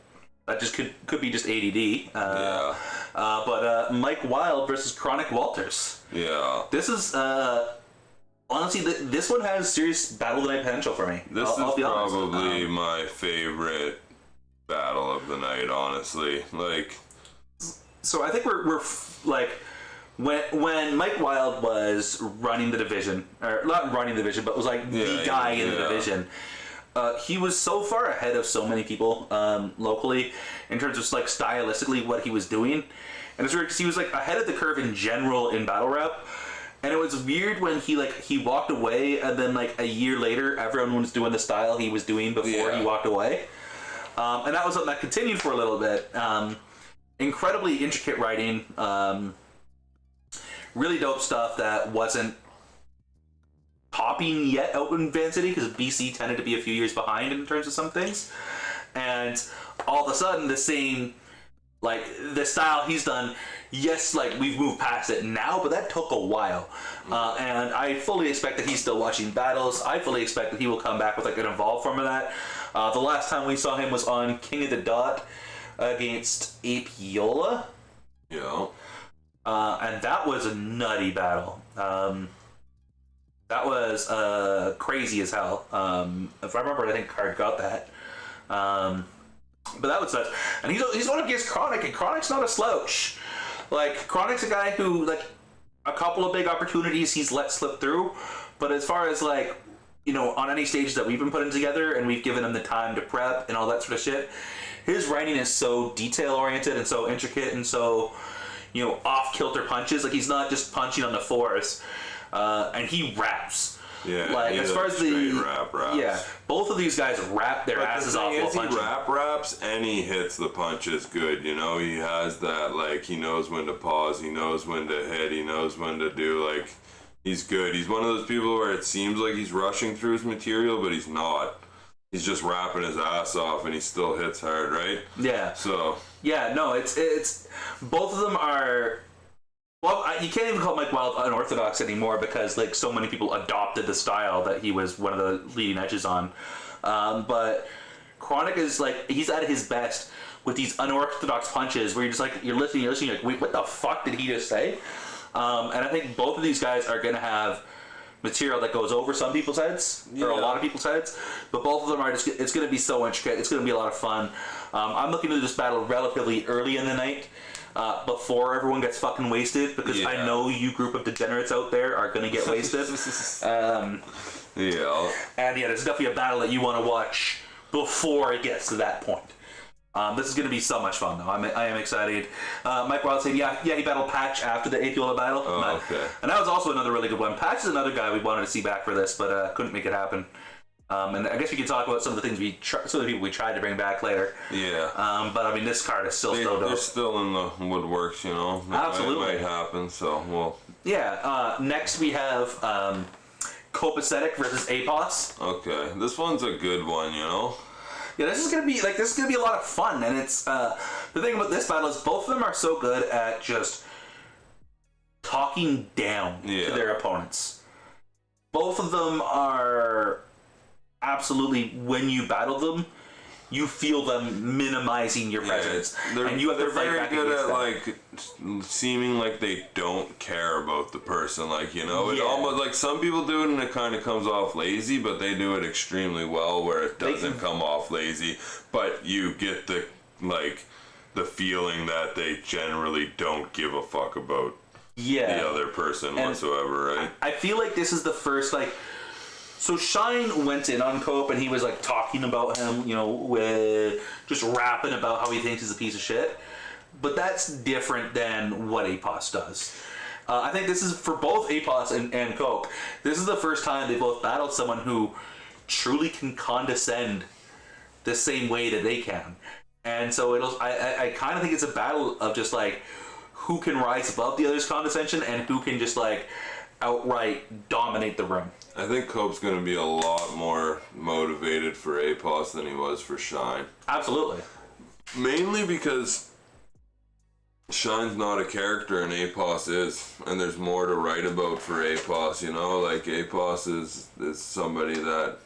that just could be just ADD. But Mike Wild versus Chronic Walters. Yeah. This is honestly this one has serious battle of the night potential for me. This is probably my favorite battle of the night, honestly. Like, so I think we're like when Mike Wild was running the division, or not running the division, but was like the guy in the division. He was so far ahead of so many people locally in terms of like stylistically what he was doing, and it's weird because he was like ahead of the curve in general in battle rap, and it was weird when he walked away, and then like a year later everyone was doing the style he was doing before he walked away, and that was something that continued for a little bit. Incredibly intricate writing, really dope stuff that wasn't popping yet out in VanCity because BC tended to be a few years behind in terms of some things, and all of a sudden the same, like the style he's done, yes, like we've moved past it now, but that took a while, and I fully expect that he's still watching battles. I fully expect that he will come back with like an evolved form of that. The last time we saw him was on King of the Dot against Apiola, and that was a nutty battle. That was crazy as hell. If I remember, I think Card got that. But that was nuts. And he's going against Chronic, and Chronic's not a slouch. Like, Chronic's a guy who, like, a couple of big opportunities he's let slip through. But as far as, like, on any stage that we've been putting together and we've given him the time to prep and all that sort of shit, his writing is so detail-oriented and so intricate and so, off-kilter punches. Like, he's not just punching on the fours. And he raps. Yeah, like as far as the raps. Yeah, both of these guys rap their asses off while punching. He raps and he hits the punches good. He has that, like, he knows when to pause, he knows when to hit, he knows when to do, like, He's good. He's one of those people where it seems like he's rushing through his material, but he's not. He's just rapping his ass off, and he still hits hard, right? Yeah. So. Yeah, no, it's both of them are. Well, you can't even call Mike Wild unorthodox anymore because like so many people adopted the style that he was one of the leading edges on. But Chronic is like he's at his best with these unorthodox punches where you're just like you're listening, you're like, wait, what the fuck did he just say? And I think both of these guys are gonna have material that goes over some people's heads or a lot of people's heads, but both of them are just. It's gonna be so intricate. It's gonna be a lot of fun. I'm looking to this battle relatively early in the night. Before everyone gets fucking wasted, because I know you group of degenerates out there are gonna get wasted. And it's definitely a battle that you want to watch before it gets to that point. This is gonna be so much fun though. I am excited. Mike Wild said, he battled Patch after the Athiola battle. Oh, okay. And that was also another really good one. Patch is another guy we wanted to see back for this, but couldn't make it happen. And I guess we could talk about some of the things some of the people we tried to bring back later. Yeah. But I mean, this card is still so dope. They're still in the woodworks, you know. Absolutely. It might happen. So well. Yeah. Next we have Copacetic versus Apos. Okay, this one's a good one, you know. Yeah, this is gonna be a lot of fun, and it's the thing about this battle is both of them are so good at just talking down to their opponents. Both of them are absolutely, when you battle them, you feel them minimizing your presence, and you have to fight back against them. They're very good at like seeming like they don't care about the person, like, you know. It almost like some people do it and it kind of comes off lazy, but they do it extremely well where it doesn't come off lazy, but you get the feeling that they generally don't give a fuck about the other person whatsoever, right? I feel like this is the first So Shine went in on Cope and he was like talking about him, you know, with just rapping about how he thinks he's a piece of shit. But that's different than what Apos does. I think this is for both Apos and Cope. This is the first time they both battled someone who truly can condescend the same way that they can. And so I kind of think it's a battle of just like who can rise above the other's condescension and who can just like outright dominate the room. I think Cope's going to be a lot more motivated for Apos than he was for Shine. Absolutely. Mainly because Shine's not a character and Apos is, and there's more to write about for Apos, you know? Like, Apos is somebody that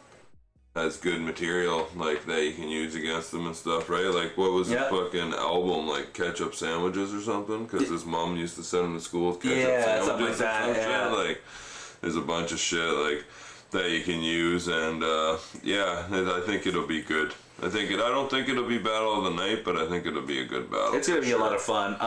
has good material, like, that you can use against them and stuff, right? Like, what was his fucking album, like, Ketchup Sandwiches or something? Because his mom used to send him to school with ketchup sandwiches something like that, shit. Like, there's a bunch of shit like that you can use, and I think it'll be good. I don't think it'll be battle of the night, but I think it'll be a good battle. It's gonna be a lot of fun.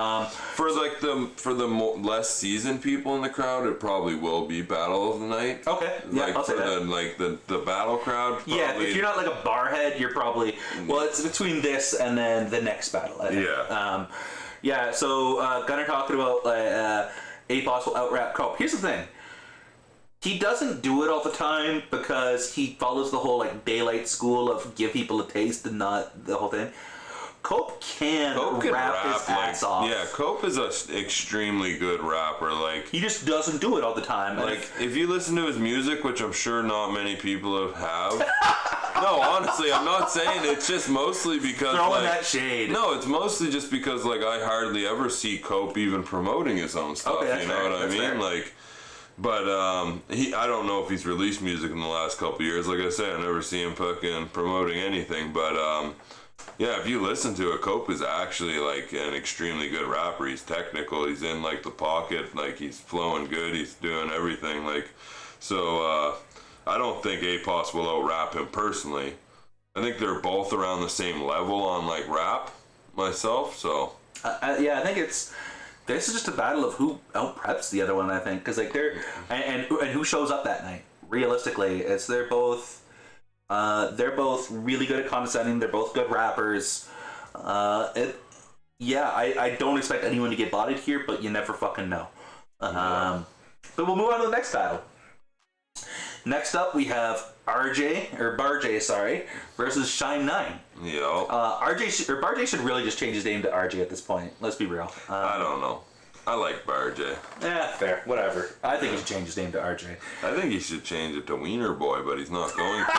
For the less seasoned people in the crowd, it probably will be battle of the night. Okay, yeah, I'll say that. The battle crowd. Probably, if you're not like a barhead, you're probably it's between this and then the next battle. I think. So Gunnar talking about Apos will out-rap Cope. Here's the thing. He doesn't do it all the time because he follows the whole like daylight school of give people a taste and not the whole thing. Cope can rap his ass off. Yeah, Cope is an extremely good rapper. Like, he just doesn't do it all the time. Like, if you listen to his music, which I'm sure not many people have. No, honestly, I'm not saying it's just mostly because throwing that shade. No, it's mostly just because like I hardly ever see Cope even promoting his own stuff. You know what I mean? Fair. Like. But I don't know if he's released music in the last couple years. Like I said, I never see him fucking promoting anything. But if you listen to it, Cope is actually like an extremely good rapper. He's technical. He's in like the pocket. Like he's flowing good. He's doing everything. Like so. I don't think Apos will out-rap him personally. I think they're both around the same level on like rap. Myself, so. I think it's. This is just a battle of who out-preps the other one, I think, because like they're and who shows up that night. Realistically, they're both really good at condescending. They're both good rappers. I don't expect anyone to get bodied here, but you never fucking know. But we'll move on to the next battle. Next up, we have Barjay, versus Shine 9. Yeah. Barjay should really just change his name to RJ at this point. Let's be real. I don't know. I like RJ. Yeah, fair. Whatever. I think he should change his name to RJ. I think he should change it to Wiener Boy, but he's not going to.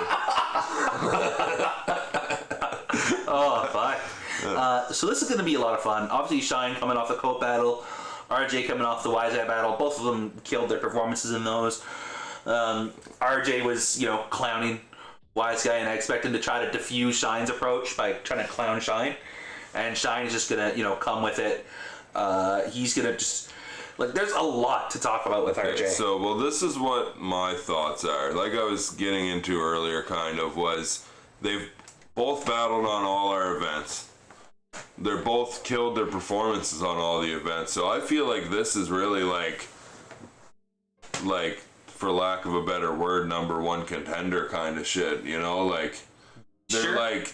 Oh, fuck. So this is going to be a lot of fun. Obviously, Shine coming off the Coat battle, RJ coming off the Wise Eye battle. Both of them killed their performances in those. RJ was, clowning Wise Guy, and I expect him to try to diffuse Shine's approach by trying to clown Shine. And Shine is just going to, come with it. He's going to just... there's a lot to talk about with RJ. So, this is what my thoughts are. Like I was getting into earlier, was they've both battled on all our events. They're both killed their performances on all the events. So I feel like this is really like for lack of a better word, number one contender kind of shit. They're sure. like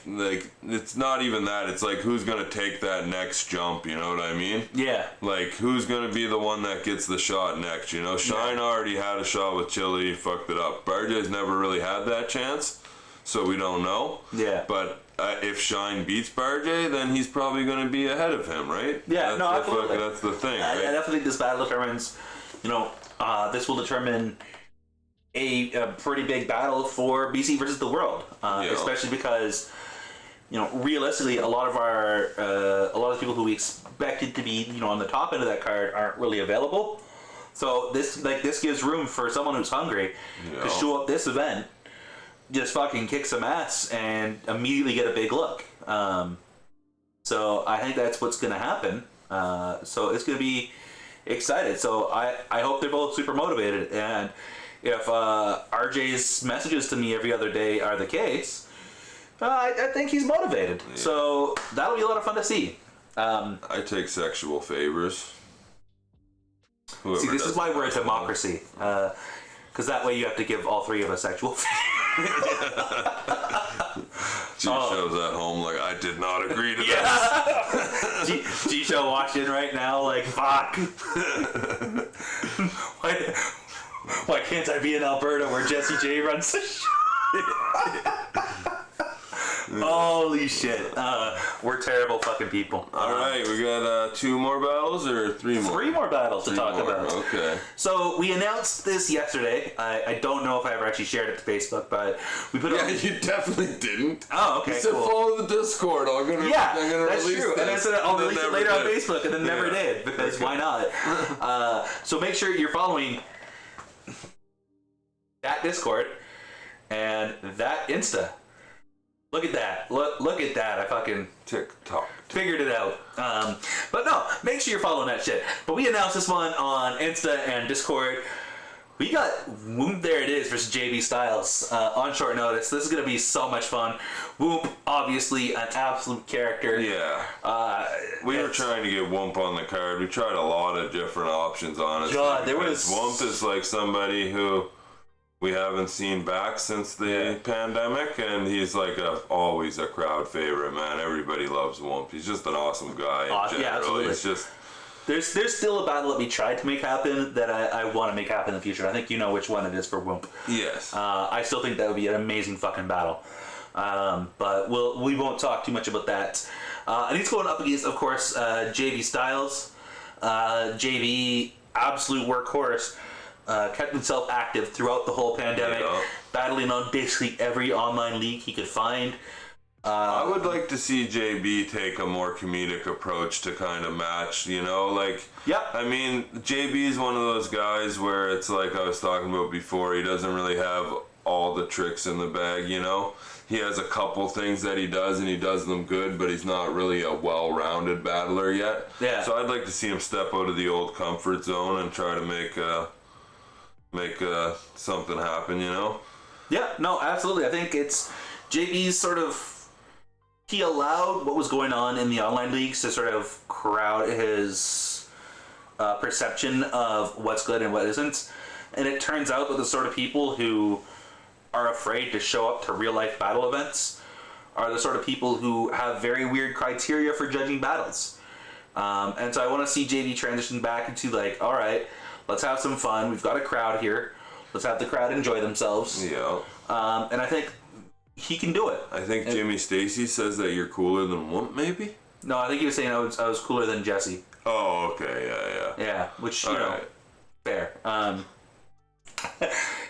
it's not even that. It's like who's gonna take that next jump. You know what I mean? Yeah. Like who's gonna be the one that gets the shot next? Shine already had a shot with Chili, fucked it up. Barjay's never really had that chance, so we don't know. Yeah. But if Shine beats Barjay, then he's probably gonna be ahead of him, right? Yeah. Absolutely. That's the thing. I Right? definitely think this battle determines. This will determine a pretty big battle for BC versus the world, especially because realistically a lot of the people who we expected to be on the top end of that card aren't really available. So this gives room for someone who's hungry to show up this event, just fucking kick some ass and immediately get a big look. So I think that's what's going to happen. So it's going to be excited. So I hope they're both super motivated, and if RJ's messages to me every other day are the case, I think he's motivated. Yeah. So that'll be a lot of fun to see. I take sexual favors. See, this is why we're a democracy. Because that way you have to give all three of us sexual favors. G-Show's at home like, I did not agree to this. G-Show watching right now like, fuck. Why can't I be in Alberta where Jesse J runs the show? Holy shit. We're terrible fucking people. Alright, we got 2 more battles or 3 more? 3 more battles to talk about. Okay. So we announced this yesterday. I don't know if I ever actually shared it to Facebook, but we put it on... you definitely didn't. Oh, okay, you said follow the Discord. I'm gonna that's release true. this. And I said I'll release it later on Facebook, and then never did, because why not? So make sure you're following that Discord and that Insta. Look at that. Look at that. I fucking TikTok figured it out. But no, make sure you're following that shit. But we announced this one on Insta and Discord. We got Whoop There It Is versus JB Styles on short notice. This is going to be so much fun. Whoop, obviously an absolute character. Yeah. We were trying to get Whoop on the card. We tried a lot of different options, honestly. God, there was... Whoop is like somebody who we haven't seen back since the pandemic, and he's like always a crowd favorite, man. Everybody loves Whoop. He's just an awesome guy in general. Yeah, absolutely. He's just... There's still a battle that we tried to make happen that I want to make happen in the future. I think you know which one it is for Whoop. Yes. I still think that would be an amazing fucking battle. But we won't talk too much about that. And he's going up against, of course, JB Styles. JB, absolute workhorse. Kept himself active throughout the whole pandemic, battling on basically every online league he could find. I would like to see JB take a more comedic approach to kind of match, I mean, JB's one of those guys where it's like I was talking about before, he doesn't really have all the tricks in the bag, He has a couple things that he does, and he does them good, but he's not really a well-rounded battler yet. Yeah. So I'd like to see him step out of the old comfort zone and try to make something happen, Yeah, no, absolutely. I think it's JB's he allowed what was going on in the online leagues to sort of crowd his perception of what's good and what isn't. And it turns out that the sort of people who are afraid to show up to real life battle events are the sort of people who have very weird criteria for judging battles. And so I want to see JB transition back into all right, let's have some fun. We've got a crowd here. Let's have the crowd enjoy themselves. Yeah. And I think he can do it. I think Jimmy Stacy says that you're cooler than Whoop, maybe? No, I think he was saying I was cooler than Jesse. Oh, okay, yeah. Yeah, which, you All know, right. fair.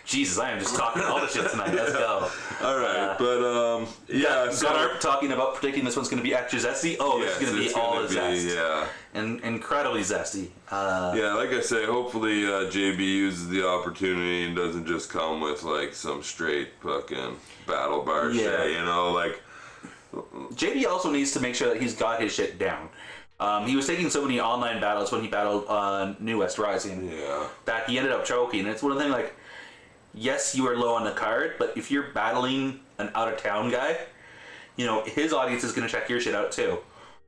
Jesus, I am just talking all the shit tonight. Let's go. All right, but yeah. So Gunnar talking about predicting this one's going to be extra zesty. Oh, yes, it's going to be all gonna zest. Yeah. And incredibly zesty. Yeah, like I say, hopefully JB uses the opportunity and doesn't just come with like some straight fucking battle bar shit, you know, like. JB also needs to make sure that he's got his shit down. He was taking so many online battles when he battled on NorthWest Rising that he ended up choking. And it's one of the things like, yes, you are low on the card, but if you're battling an out-of-town guy, you know, his audience is going to check your shit out too.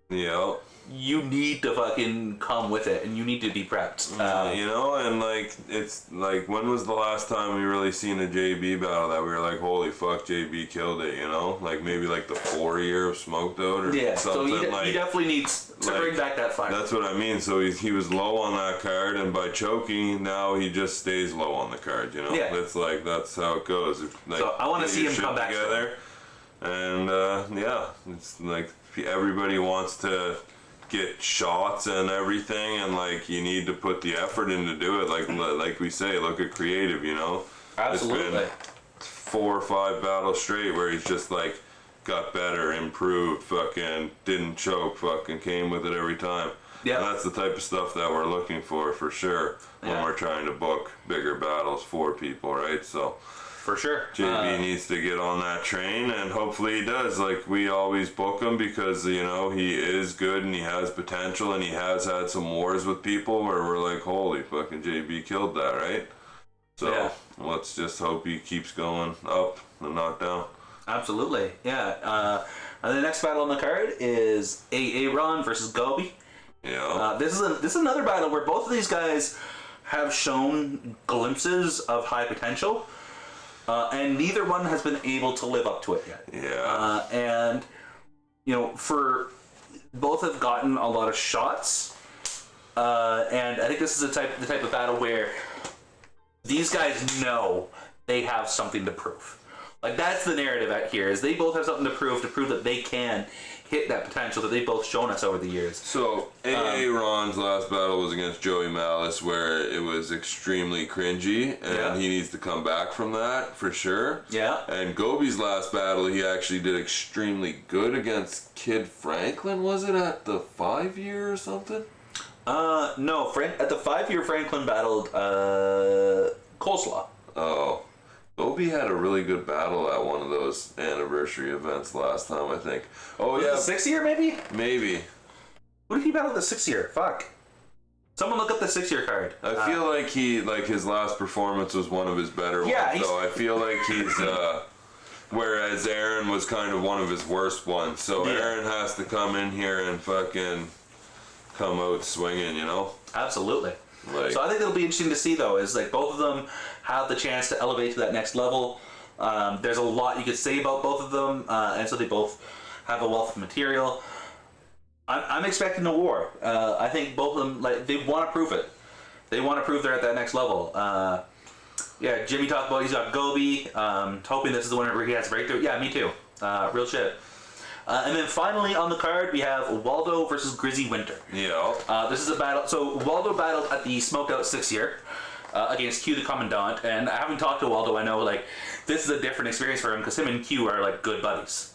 Yeah. You need to fucking come with it, and you need to be prepped. You know, and like, it's like, when was the last time we really seen a JB battle that we were like, holy fuck, JB killed it, you know? Like, maybe like the 4-year of Smoked Out or something. So like, he definitely needs to bring back that fire. That's what I mean. So he was low on that card, and by choking, now he just stays low on the card, you know? Yeah. It's like, that's how it goes. Like, so I want to see him come back together. And, yeah, it's like, everybody wants to get shots and everything, and like you need to put the effort in to do it. Like we say, look at creative, you know. Absolutely. It's been 4 or 5 battles straight where he's just like got better, improved, fucking didn't choke, fucking came with it every time. Yeah. And that's the type of stuff that we're looking for sure when we're trying to book bigger battles for people, right? So. For sure. JB needs to get on that train, and hopefully he does. Like, we always book him because, you know, he is good and he has potential, and he has had some wars with people where we're like, holy fucking JB killed that, right? So let's just hope he keeps going up and not down. Absolutely. Yeah. And the next battle on the card is Aaron versus Gobi. Yeah. This is another battle where both of these guys have shown glimpses of high potential. And neither one has been able to live up to it yet. Yeah. And, you know, both have gotten a lot of shots. And I think this is the type of battle where these guys know they have something to prove. Like, that's the narrative out here, is they both have something to prove that they can hit that potential that they've both shown us over the years. So, Ron's last battle was against Joey Malice, where it was extremely cringy, and he needs to come back from that, for sure. Yeah. And Gobi's last battle, he actually did extremely good against Kid Franklin, was it, at the 5-year or something? No, at the 5-year Franklin battled, Coleslaw. Oh. Gobi had a really good battle at one of those anniversary events last time, I think. Oh, was it the 6-year, maybe? Maybe. What did he battle the 6-year? Fuck. Someone look up the 6-year card. I feel like his last performance was one of his better ones. So I feel like he's, whereas Aaron was kind of one of his worst ones. So Aaron has to come in here and fucking come out swinging, you know? Absolutely. Like, so I think it'll be interesting to see, though, is like both of them have the chance to elevate to that next level. There's a lot you could say about both of them, and so they both have a wealth of material. I'm expecting a war. I think both of them, like, they want to prove it. They want to prove they're at that next level. Jimmy talked about he's got Gobi, hoping this is the one where he has a breakthrough. Yeah, me too. Real shit. And then finally on the card, we have Waldo versus Grizzy Winter. Yeah. This is a battle. So Waldo battled at the Smoked Out 6-year against Q the Commandant. And having talked to Waldo, I know like this is a different experience for him because him and Q are like good buddies.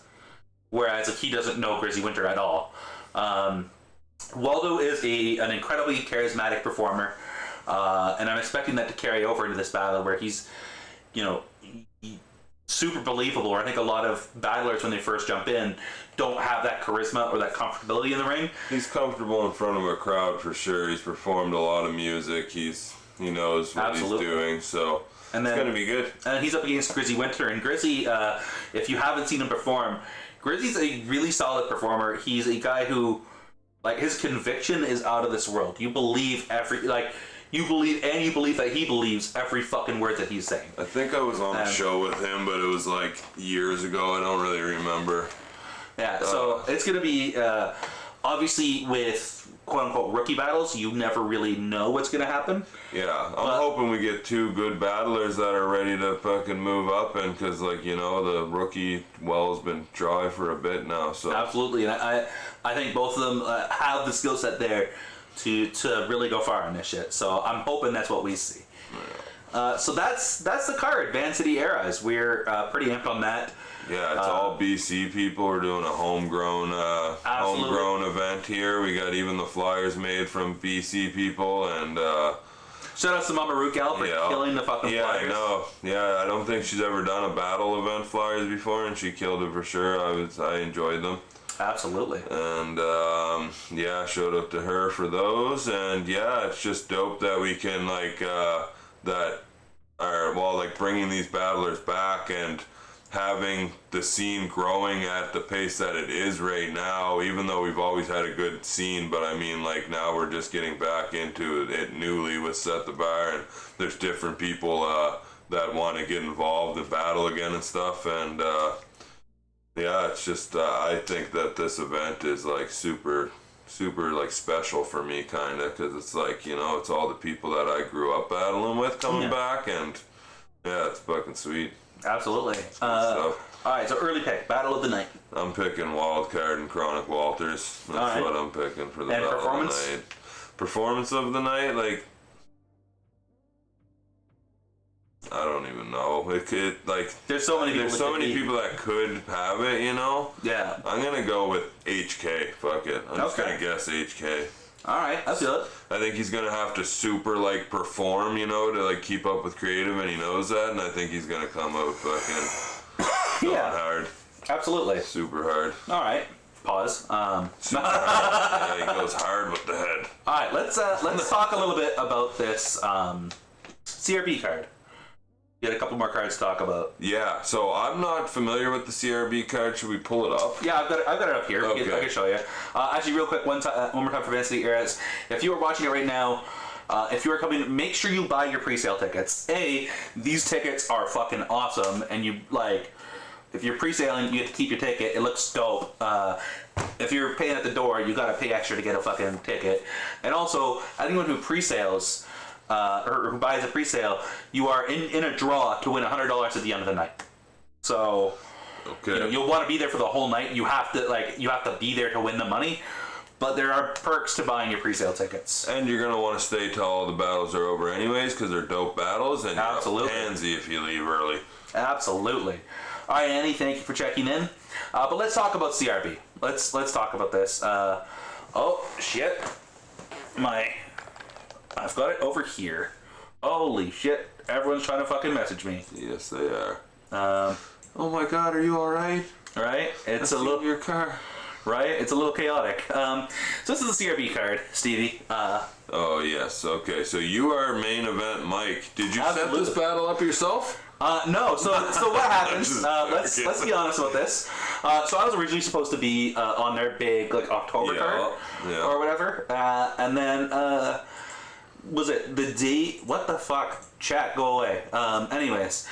Whereas like, he doesn't know Grizzy Winter at all. Waldo is an incredibly charismatic performer. And I'm expecting that to carry over into this battle where he's, you know, super believable. I think a lot of battlers when they first jump in don't have that charisma or that comfortability in the ring. He's comfortable in front of a crowd for sure. He's performed a lot of music. He knows what he's doing, so it's gonna be good. And he's up against Grizzy Winter, and Grizzy, if you haven't seen him perform, Grizzy's a really solid performer. He's a guy who, like, his conviction is out of this world. You believe you believe that he believes every fucking word that he's saying. I think I was on a show with him, but it was like years ago. I don't really remember. Yeah, so it's going to be, obviously with quote-unquote rookie battles, you never really know what's going to happen. Yeah, I'm hoping we get 2 good battlers that are ready to fucking move up, and because, like, you know, the rookie well's been dry for a bit now, so. Absolutely, and I think both of them have the skill set there to really go far on this shit. So I'm hoping that's what we see. So that's the card, VanCity Eras. We're pretty amped on that. Yeah, it's all BC people. We're doing a homegrown event here. We got even the flyers made from BC people, and shout out to Mama Rugal for killing the fucking flyers. I know. Yeah, I don't think she's ever done a battle event flyers before, and she killed it for sure. I enjoyed them. Absolutely. And shout out to her for those. And yeah, it's just dope that we can bringing these battlers back and having the scene growing at the pace that it is right now, even though we've always had a good scene, but I mean, like, now we're just getting back into it newly with Set the Bar, and there's different people that want to get involved in battle again and stuff, and it's just I think that this event is like super like special for me, kind of, because it's like, you know, it's all the people that I grew up battling with coming back, and yeah, it's fucking sweet. Absolutely. All right, so early pick, Battle of the Night. I'm picking Wildcard and Chronic Walters. That's what I'm picking for the Battle performance? of the Night. Performance of the night, like, I don't even know. There's so many people that could have it, you know? Yeah. I'm gonna go with HK. Fuck it. I'm just gonna guess HK. Alright, I feel it. I think he's gonna have to super like perform, you know, to like keep up with creative, and he knows that, and I think he's gonna come out fucking going hard. Absolutely. Super hard. Alright. Pause. Super hard. Yeah, he goes hard with the head. Alright, let's talk a little bit about this CRB card. You had a couple more cards to talk about. Yeah, so I'm not familiar with the CRB card. Should we pull it up? Yeah, I've got it up here. Okay. I can show you. Actually, real quick, one more time for VanCity Eras. If you are watching it right now, if you are coming, make sure you buy your pre-sale tickets. These tickets are fucking awesome, and you like. If you're pre-saling, you have to keep your ticket. It looks dope. If you're paying at the door, you gotta pay extra to get a fucking ticket. And also, anyone who pre-sales. Or who buys a pre-sale, you are in a draw to win $100 at the end of the night. So, you'll want to be there for the whole night. You have to be there to win the money. But there are perks to buying your pre-sale tickets. And you're gonna want to stay till all the battles are over, anyways, because they're dope battles, and you're pansy if you leave early. Absolutely. All right, Annie, thank you for checking in. But let's talk about CRB. Let's talk about this. Oh shit, I've got it over here. Holy shit. Everyone's trying to fucking message me. Yes, they are. Oh my god, are you alright? Right? It's a little... your car. Right? It's a little chaotic. So this is a CRB card, Stevie. Oh, yes. Okay, so you are main event Mike. Did you set Absolutely. this battle up yourself? No. So what happens? Let's be honest about this. So I was originally supposed to be on their big like October card or whatever, and then was it the day? What the fuck? Chat, go away. Anyways,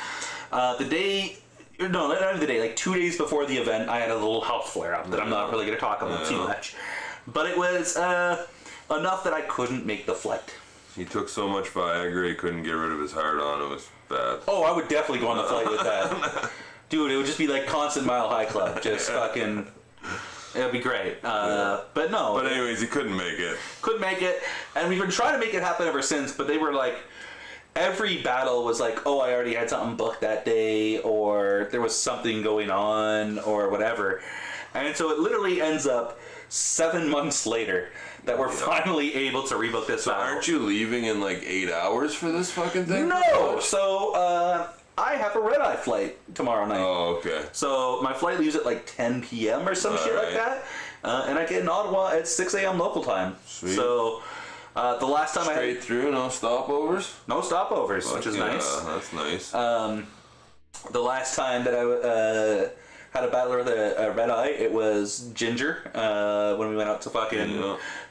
the day. No, not even the day. Like 2 days before the event, I had a little house flare up that I'm not really going to talk about too much, but it was enough that I couldn't make the flight. He took so much Viagra he couldn't get rid of his heart on. It was bad. Oh, I would definitely go on the flight with that. Dude, it would just be like constant Mile High Club. Just fucking... It would be great. But no. But anyways, he couldn't make it. Couldn't make it. And we've been trying to make it happen ever since, but they were like... Every battle was like, oh, I already had something booked that day, or there was something going on, or whatever. And so it literally ends up 7 months later that we're finally able to rebook this battle. Aren't you leaving in like 8 hours for this fucking thing? No! So, I have a red-eye flight tomorrow night. Oh, okay. So my flight leaves at like 10 p.m. or some shit like that. And I get in Ottawa at 6 a.m. local time. Sweet. So the last time Straight through, no stopovers? No stopovers, which is nice. That's nice. The last time that I had a battler with a red eye, it was Ginger when we went out to fucking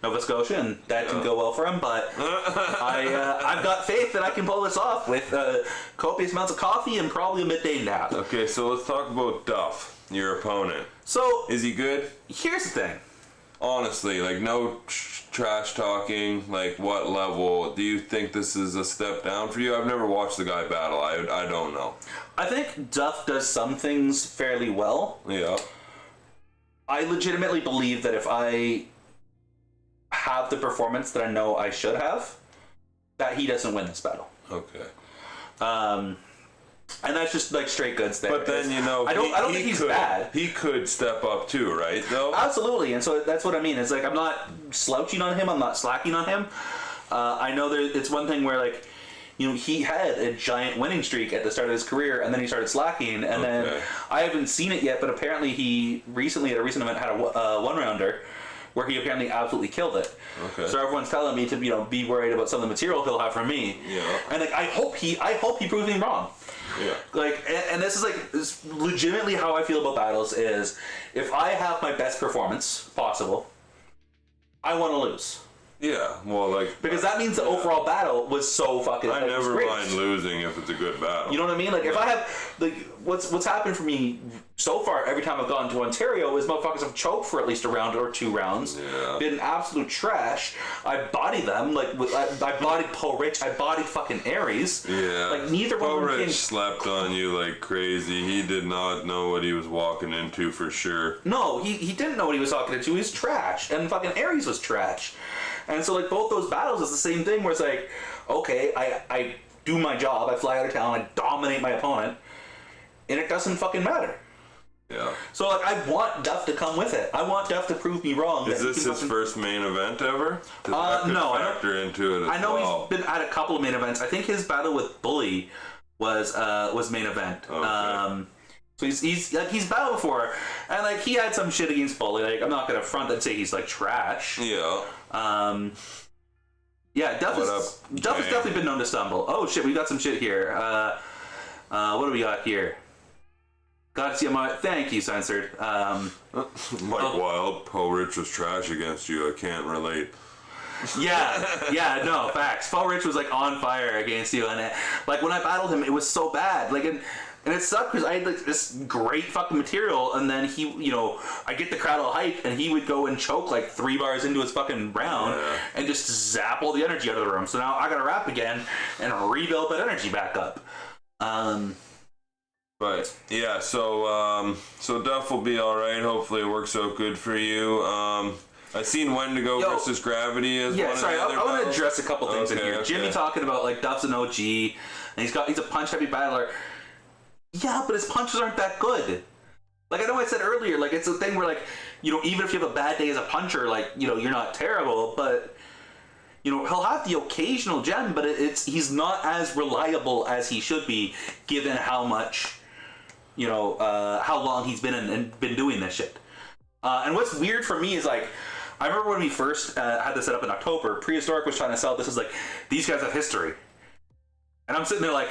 Nova Scotia, and that didn't go well for him, but I've got faith that I can pull this off with copious amounts of coffee and probably a midday nap. Okay, so let's talk about Duff, your opponent. So, is he good? Here's the thing. Honestly, like, no trash talking, like, what level? Do you think this is a step down for you? I've never watched the guy battle. I don't know. I think Duff does some things fairly well. Yeah. I legitimately believe that if I have the performance that I know I should have, that he doesn't win this battle. Okay. And that's just like straight goods there. But then, you know, I don't think he's bad. He could step up too, right? Though. Absolutely, and so that's what I mean. It's like I'm not slouching on him. I'm not slacking on him. I know it's one thing where like, you know, he had a giant winning streak at the start of his career, and then he started slacking, and then I haven't seen it yet, but apparently he recently at a recent event had a one-rounder where he apparently absolutely killed it. Okay. So everyone's telling me to, you know, be worried about some of the material he'll have from me. Yeah. And like I hope he proves me wrong. Yeah. Like, and this is like this legitimately how I feel about battles is if I have my best performance possible, I want to lose. Yeah, well, like... Because that means the overall battle was so fucking... I never mind losing if it's a good battle. You know what I mean? Like, if I have... Like, what's happened for me so far, every time I've gone to Ontario, is motherfuckers have choked for at least a round or 2 rounds. Yeah. Been absolute trash. I bodied them. Like, I bodied Poe Rich. I bodied fucking Aries. Yeah. Like, neither one of them Rich slept on you like crazy. He did not know what he was walking into for sure. No, he didn't know what he was walking into. He was trash. And fucking Aries was trash. And so, like, both those battles is the same thing where it's like, okay, I do my job, I fly out of town, I dominate my opponent, and it doesn't fucking matter. Yeah. So, like, I want Duff to come with it. I want Duff to prove me wrong. Is this his first main event ever? No, I factor into it as I know well. He's been at a couple of main events. I think his battle with Bully was main event. Okay. So he's battled before, and like he had some shit against Bully. Like I'm not gonna front and say he's like trash. Yeah. Yeah. Duff has definitely been known to stumble. Oh shit, we got some shit here. What do we got here? Got to see my thank you censored. Mike Wild, Poe Rich was trash against you. I can't relate. Yeah, no, facts. Paul Rich was like on fire against you, and like when I battled him, it was so bad. Like and it sucked because I had like this great fucking material, and then he, you know, I get the crowd all hyped, and he would go and choke like 3 bars into his fucking round, and just zap all the energy out of the room. So now I gotta rap again and rebuild that energy back up. But yeah, so Duff will be all right. Hopefully, it works out good for you. I seen Wendigo versus Gravity as one of the other I want to address a couple things in here. Okay. Jimmy talking about like Duff's an OG, and he's a punch heavy battler. Yeah, but his punches aren't that good. Like I know I said earlier, like it's a thing where like, you know, even if you have a bad day as a puncher, like, you know, you're not terrible, but you know, he'll have the occasional gem, but he's not as reliable as he should be, given how much, you know, how long he's been and been doing this shit. And what's weird for me is like, I remember when we first had this set up in October, Prehistoric was trying to sell this as like, these guys have history. And I'm sitting there like,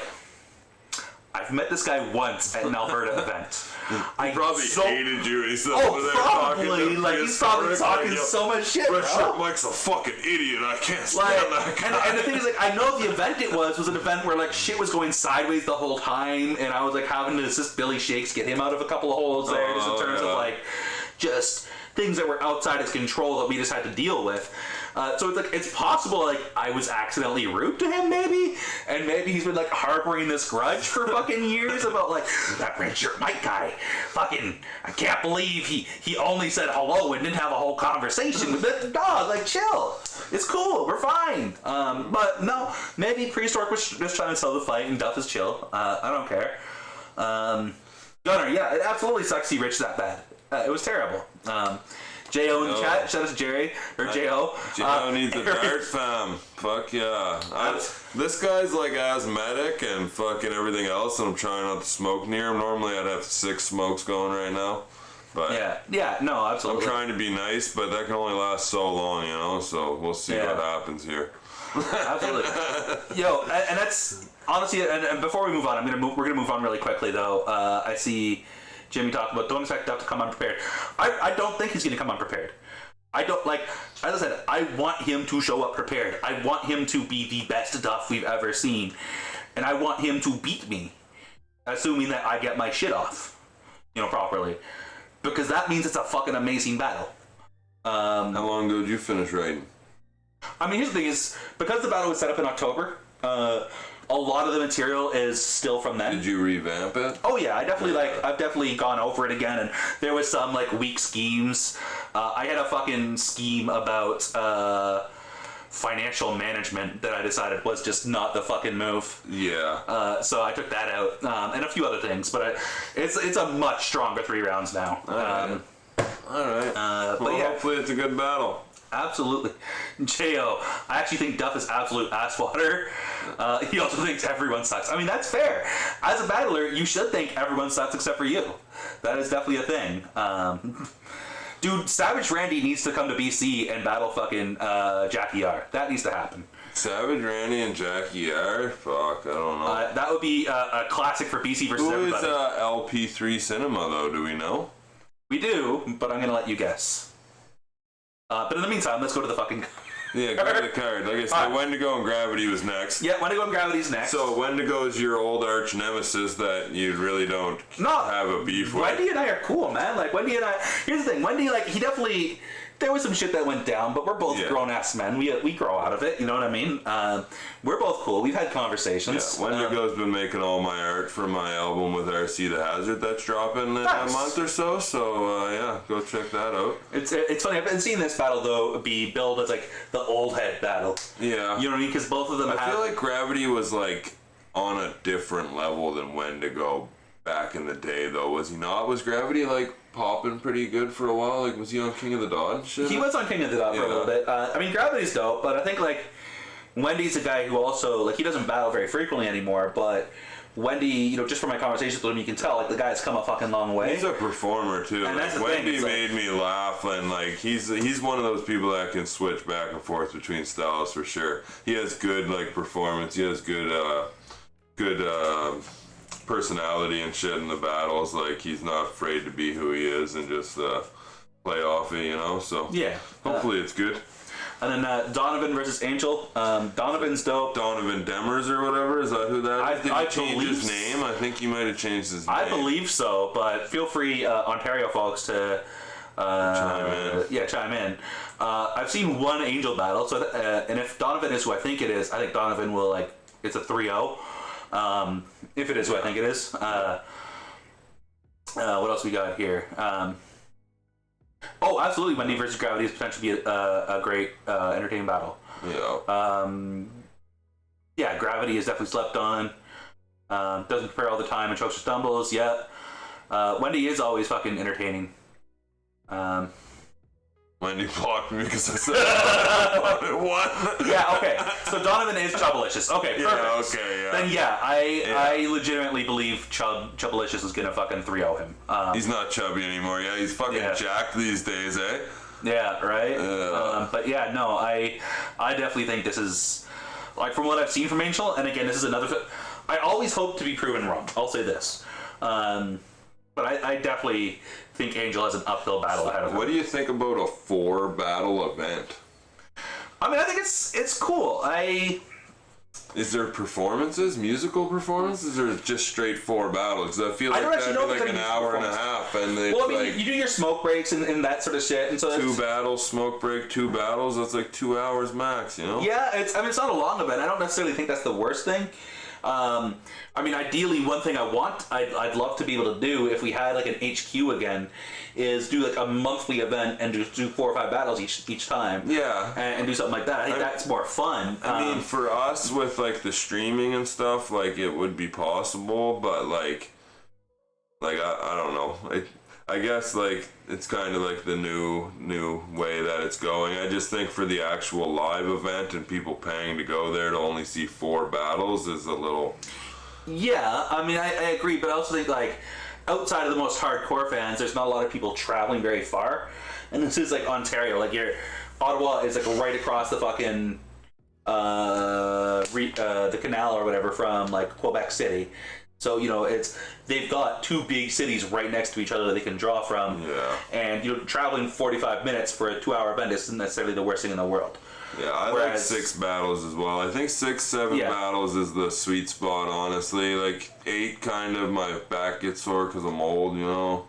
I've met this guy once at an Alberta event. He probably hated you. He's over there probably. Like he's probably talking so much shit. Bro. Mike's a fucking idiot. I can't stand that guy. And the thing is, like, I know the event it was an event where like shit was going sideways the whole time, and I was like having to assist Billy Shakes get him out of a couple of holes there, just in terms of like just things that were outside his control that we just had to deal with. So it's like, it's possible like I was accidentally rude to him maybe, and maybe he's been like harboring this grudge for fucking years about like, that red shirt Mike guy, fucking, I can't believe he only said hello and didn't have a whole conversation with the dog. Like, chill, it's cool, we're fine. But no, maybe Prehistoric was just trying to sell the fight and Duff is chill. I don't care. Gunner, yeah, it absolutely sucks he Rich that bad. It was terrible. J.O. in chat, shout out to Jerry, or J.O. J.O. needs a dart fam. Fuck yeah. This guy's like asthmatic and fucking everything else, and I'm trying not to smoke near him. Normally I'd have 6 smokes going right now. But yeah, no, absolutely. I'm trying to be nice, but that can only last so long, you know, so we'll see what happens here. Absolutely. Yo, and that's, honestly, and before we move on, we're gonna move on really quickly, though. I see Jimmy talked about don't expect Duff to come unprepared. I don't think he's going to come unprepared. I don't, like, as I said, I want him to show up prepared. I want him to be the best Duff we've ever seen. And I want him to beat me, assuming that I get my shit off, you know, properly. Because that means it's a fucking amazing battle. How long ago did you finish writing? I mean, here's the thing is, because the battle was set up in October, a lot of the material is still from then. Did you revamp it? Oh yeah, I've definitely gone over it again, and there was some like weak schemes I had a fucking scheme about financial management that I decided was just not the fucking move. Yeah. So I took that out, and a few other things, but it's a much stronger 3 rounds now. Alright. But yeah, hopefully it's a good battle. absolutely. J.O., I actually think Duff is absolute ass water. He also thinks everyone sucks. I mean, that's fair. As a battler, you should think everyone sucks except for you. That is definitely a thing. Dude, Savage Randy needs to come to BC and battle fucking Jackie R. That needs to happen. Savage Randy and Jackie R? Fuck, I don't know. That would be a classic for BC versus everybody. Who is LP3 Cinema, though? Do we know? We do, but I'm going to let you guess. But in the meantime, let's go to the fucking... Yeah, go to the card. Like I said, Wendigo and Gravity was next. Yeah, Wendigo and Gravity's next. So Wendigo is your old arch nemesis that you really don't have a beef with. Wendy and I are cool, man. Like, Wendy and I... Here's the thing. Wendy, like, he definitely... There was some shit that went down, but we're both grown-ass men. We grow out of it, you know what I mean? We're both cool. We've had conversations. Yeah, Wendigo's been making all my art for my album with RC The Hazard that's dropping in a month or so. So, yeah, go check that out. It's funny. I've been seeing this battle, though, be billed as, like, the old head battle. Yeah. You know what I mean? Because both of them I feel like Gravity was, like, on a different level than Wendigo back in the day, though. Was he not? Was Gravity, like, popping pretty good for a while? Like, was he on King of the Dot and shit? He was on King of the Dot for a little bit. I mean, Gravity's dope, but I think, like, Wendy's a guy who also, like, he doesn't battle very frequently anymore, but Wendy, you know, just from my conversations with him, you can tell, like, the guy's come a fucking long way. He's a performer, too. And like, that's the Wendy thing, made me laugh, and, like, he's one of those people that can switch back and forth between styles for sure. He has good, like, performance. He has good personality and shit in the battles. Like, he's not afraid to be who he is and just play off it, you know? So, yeah. Hopefully it's good. And then Donovan versus Angel. Donovan's dope. Donovan Demers or whatever, is that who that is? Did he change his name? I think he might have changed his name. I believe so, but feel free, Ontario folks, to chime in. Yeah, chime in. I've seen one Angel battle, so and if Donovan is who I think it is, I think Donovan will, like, it's a 3-0. If it is who I think it is. What else we got here? Oh, absolutely. Wendy versus Gravity is potentially a great, entertaining battle. Yeah. Yeah, Gravity is definitely slept on. Doesn't prepare all the time and chokes or stumbles. Yeah. Wendy is always fucking entertaining. Wendy blocked me because I said I won. Yeah, okay. So Donovan is Chubbalicious. Okay, perfect. Yeah, okay, yeah. Then yeah, I legitimately believe Chubbalicious is gonna fucking 3-0 him. He's not chubby anymore. Yeah, he's fucking jacked these days, eh? Yeah, right. But yeah, no, I definitely think this is, like, from what I've seen from Angel, and again, this is another. I always hope to be proven wrong. I'll say this. But I definitely think Angel has an uphill battle ahead of him. What do you think about a 4-battle event? I mean, I think it's cool. Is there performances, musical performances, or just straight 4 battles? I feel like that'd be like an hour and a half, and well, I mean, like, you do your smoke breaks and that sort of shit, and so 2 battles, smoke break, 2 battles. That's like 2 hours max, you know? Yeah, it's not a long event. I don't necessarily think that's the worst thing. I mean, ideally, one thing I'd love to be able to do if we had, like, an HQ again, is do, like, a monthly event and do 4 or 5 battles each time. Yeah. And do something like that. I think that's more fun. I mean, for us with, like, the streaming and stuff, like, it would be possible, but, like I don't know. I guess, like, it's kind of like the new way that it's going. I just think for the actual live event and people paying to go there to only see 4 battles is a little... Yeah, I mean, I agree, but I also think, like, outside of the most hardcore fans, there's not a lot of people traveling very far. And this is, like, Ontario. Like, Ottawa is, like, right across the fucking... the canal or whatever from, like, Quebec City. So, you know, they've got 2 big cities right next to each other that they can draw from. Yeah. And, you know, traveling 45 minutes for a 2-hour event isn't necessarily the worst thing in the world. Yeah, I like 6 battles as well. I think 6, 7 battles is the sweet spot, honestly. Like, 8, kind of, my back gets sore because I'm old, you know.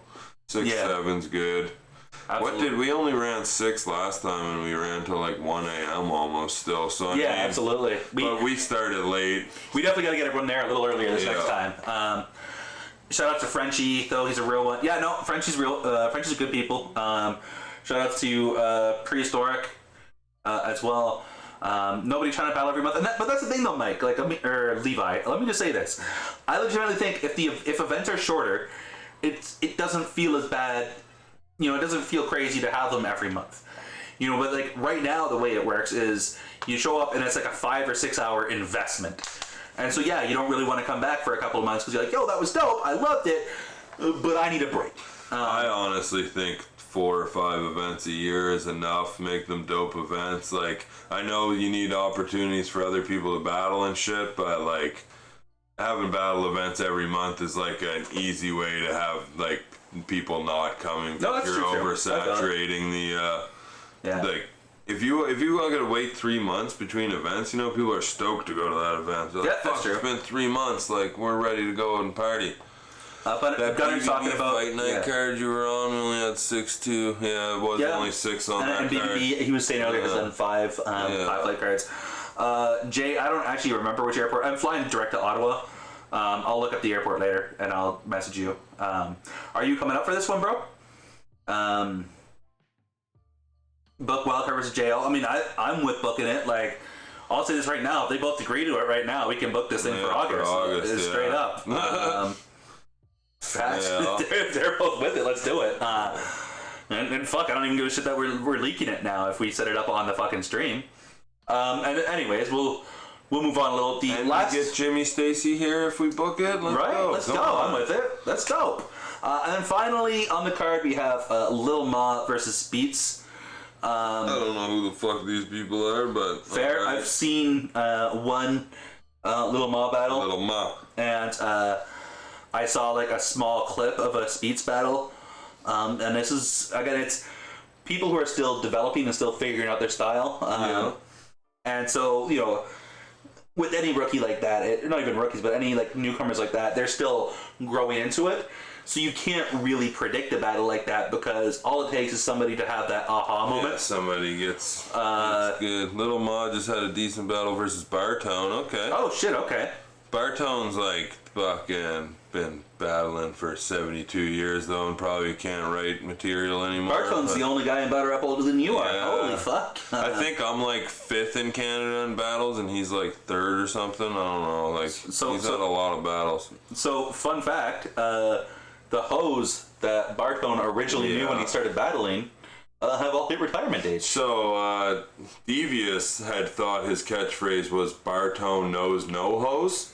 6, 7's good. Absolutely. We only ran 6 last time, and we ran till like 1 a.m. almost still. So I mean, absolutely. But we started late. We definitely got to get everyone there a little earlier this next time. Shout out to Frenchie, though. He's a real one. Yeah, no, Frenchie's real. Frenchie's a good people. Shout outs to Prehistoric as well. Nobody trying to battle every month, but that's the thing though, Mike. Like, or Levi. Let me just say this: I legitimately think if events are shorter, it doesn't feel as bad. You know, it doesn't feel crazy to have them every month. You know, but like right now, the way it works is you show up and it's like a 5 or 6 hour investment, and so yeah, you don't really want to come back for a couple of months because you're like, yo, that was dope, I loved it, but I need a break. I honestly think 4 or 5 events a year is enough. Make them dope events. Like, I know you need opportunities for other people to battle and shit, but like having battle events every month is like an easy way to have like people not coming because you're oversaturating the like if you gotta wait 3 months between events, you know, people are stoked to go to that event. They're like, fuck, it's been 3 months, like we're ready to go and party. But that Gunner's talking about fight night card you were on, we only had 6-2. Yeah, it was only 6 on that and card. BBB, he was saying earlier, has done 5 fight cards. Jay, I don't actually remember which airport. I'm flying direct to Ottawa. I'll look up the airport later and I'll message you. Are you coming up for this one, bro? Book Wildcard versus JL. I mean, I'm with booking it. Like, I'll say this right now. If they both agree to it right now, we can book this thing for August. Straight up. If they're both with it, let's do it. And fuck, I don't even give a shit that we're leaking it now if we set it up on the fucking stream. And anyways, we'll move on a little. We get Jimmy Stacy here if we book it. Let's go. I'm with it. That's dope. And then finally on the card we have Lil Ma versus Speets. I don't know who the fuck these people are, but fair. Right. I've seen one Lil Ma battle. Lil Ma. And I saw like a small clip of a Speets battle. And this is, again, it's people who are still developing and still figuring out their style. And so, you know, with any rookie like that, not even rookies, but any like newcomers like that, they're still growing into it. So you can't really predict a battle like that because all it takes is somebody to have that aha moment. Yeah, somebody gets good. Lil Ma just had a decent battle versus Bartone. Okay. Oh shit. Okay. Bartone's like fucking been battling for 72 years though, and probably can't write material anymore. Bartone's the only guy in battle rap older than you are. Holy fuck. I think I'm like 5th in Canada in battles, and he's like 3rd or something. I don't know. Like he's had a lot of battles. So fun fact. The hoes that Bartone originally knew when he started battling have all hit retirement dates. So Devious had thought his catchphrase was Bartone knows no hoes.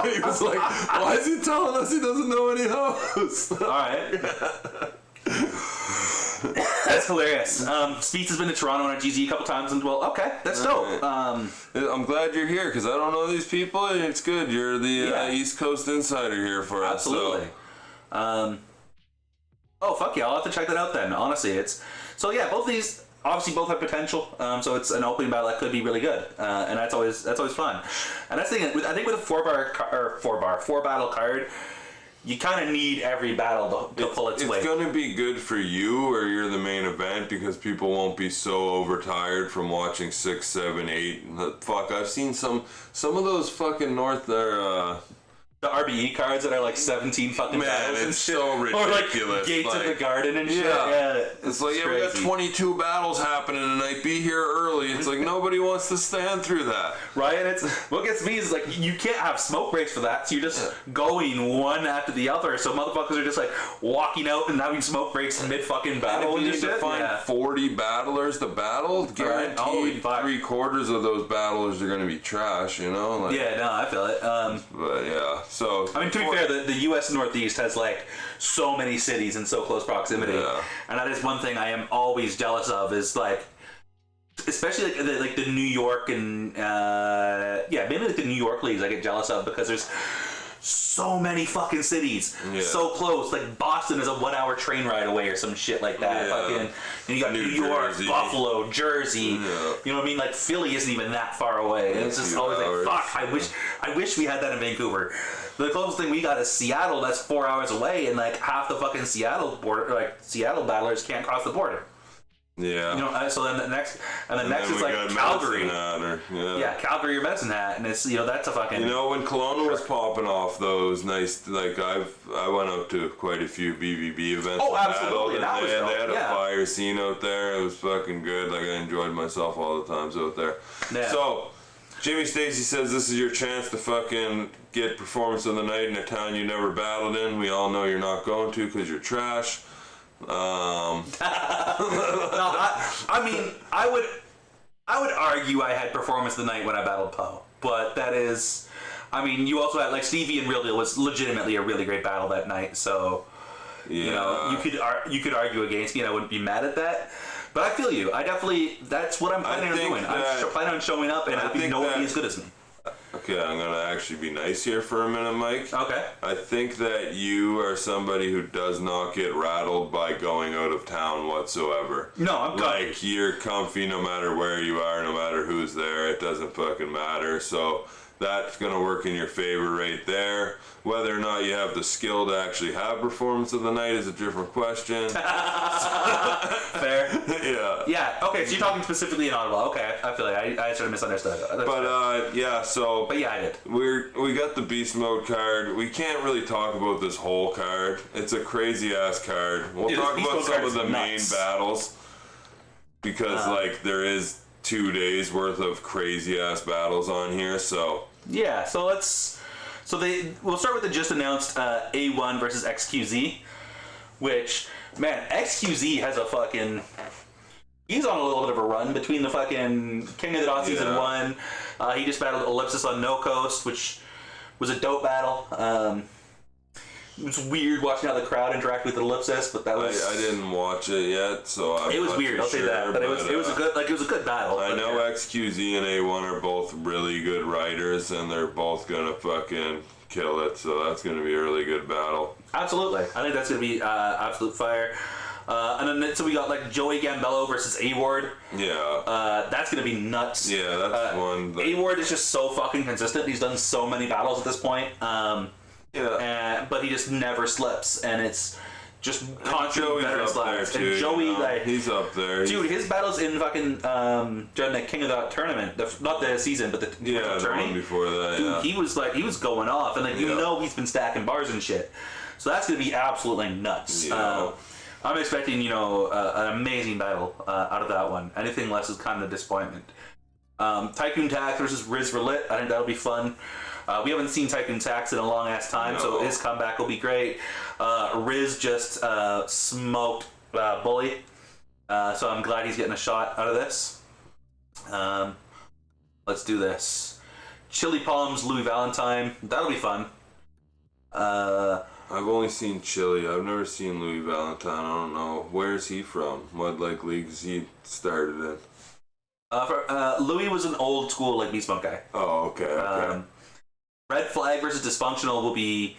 He was like, why is he telling us he doesn't know any hoes? Alright. That's hilarious. Speets has been to Toronto on a GZ a couple times, and well, okay, that's dope. I'm glad you're here because I don't know these people. It's good. You're the East Coast insider here for us. Absolutely. Oh fuck yeah! I'll have to check that out then. Honestly, both of these obviously both have potential. So it's an opening battle that could be really good, and that's always fun. And that's the thing. I think with a 4 battle card, you kind of need every battle to pull its weight. It's going to be good for you or you're the main event because people won't be so overtired from watching 6, 7, 8. Fuck, I've seen some of those fucking the RBE cards that are like 17 fucking battles and shit. So ridiculous. Or like Gates of the Garden and shit. Yeah. It's like, we got 22 battles happening tonight. Be here early. It's like nobody wants to stand through that. Right? And what gets me is like you can't have smoke breaks for that. So you're just going one after the other. So motherfuckers are just like walking out and having smoke breaks mid fucking battle. And if you need to find 40 battlers to battle, guaranteed 3/4 of those battlers are going to be trash, you know? Like, yeah, no, I feel it. But yeah. So I mean, to be fair, the U.S. Northeast has like so many cities in so close proximity, and that is one thing I am always jealous of. Is like, especially like the New York and maybe like the New York leagues I get jealous of because there's so many fucking cities so close. Like Boston is a 1-hour train ride away or some shit like that. Fucking, and you got New York, Jersey. Buffalo, Jersey. You know what I mean? Like Philly isn't even that far away. And it's just always like, fuck. I wish we had that in Vancouver. The closest thing we got is Seattle. That's 4 hours away, and like half the fucking Seattle border, like Seattle battlers can't cross the border. Yeah. You know, so then the next is like Calgary. Calgary or Medicine Hat, and it's that's a fucking. You know, when Kelowna was popping off those nice, like I went up to quite a few BBB events. Oh, absolutely. They had a fire scene out there. It was fucking good. Like I enjoyed myself all the times out there. Yeah. So, Jimmy Stacy says this is your chance to fucking get performance of the night in a town you never battled in. We all know you're not going to because you're trash. No, I mean, I would argue I had performance of the night when I battled Poe, but that is, I mean, you also had like Stevie and Real Deal was legitimately a really great battle that night, so you know you could argue against me and I wouldn't be mad at that. But I feel you. I definitely that's what I'm planning on doing. I'm planning on showing up and having no one be as good as me. Okay, I'm going to actually be nice here for a minute, Mike. Okay. I think that you are somebody who does not get rattled by going out of town whatsoever. No, I'm comfy. Like, you're comfy no matter where you are, no matter who's there. It doesn't fucking matter. So that's going to work in your favor right there. Whether or not you have the skill to actually have performance of the night is a different question. Fair. Yeah. Yeah. Okay. So you're talking specifically in Ottawa. Okay. I feel like I sort of misunderstood. Yeah. So. But yeah, I did. We got the Beast Mode card. We can't really talk about this whole card. It's a crazy ass card. We'll talk about some of the main battles because like there is 2 days worth of crazy ass battles on here. So. Yeah. So let's. We'll start with the just announced A1 versus XQZ, which, man, XQZ has a fucking... He's on a little bit of a run between the fucking King of the Dot Season 1. He just battled Ellipsis on No Coast, which was a dope battle. It was weird watching how the crowd interacted with Ellipsis, but that was... I didn't watch it yet, so it was weird, I'll say that, but it was a good battle. I know XQZ and A1 are both really good riders, and they're both gonna fucking kill it, so that's gonna be a really good battle. Absolutely. I think that's gonna be absolute fire. And then so we got like Joey Gambello versus A-Ward. Yeah. That's gonna be nuts. Yeah, that's one. A-Ward is just so fucking consistent. He's done so many battles at this point. But he just never slips, and it's just constantly better slaps. And Joey, like, he's up there. Dude, his battles in fucking during the King of the Tournament, not the season, but the tourney. One before that. Dude, he was going off, and like he's been stacking bars and shit. So that's gonna be absolutely nuts. Yeah. I'm expecting an amazing battle out of that one. Anything less is kind of a disappointment. Tycoon Tax versus Riz Relit. I think that'll be fun. We haven't seen Tycoon Tax in a long ass time, so his comeback will be great. Riz just smoked Bully, so I'm glad he's getting a shot out of this. Let's do this. Chili Palms, Louis Valentine. That'll be fun. I've only seen Chili. I've never seen Louis Valentine. I don't know. Where's he from? What leagues he started in? Louis was an old school BeastMode guy. Oh, okay. Red Flag versus Dysfunctional will be...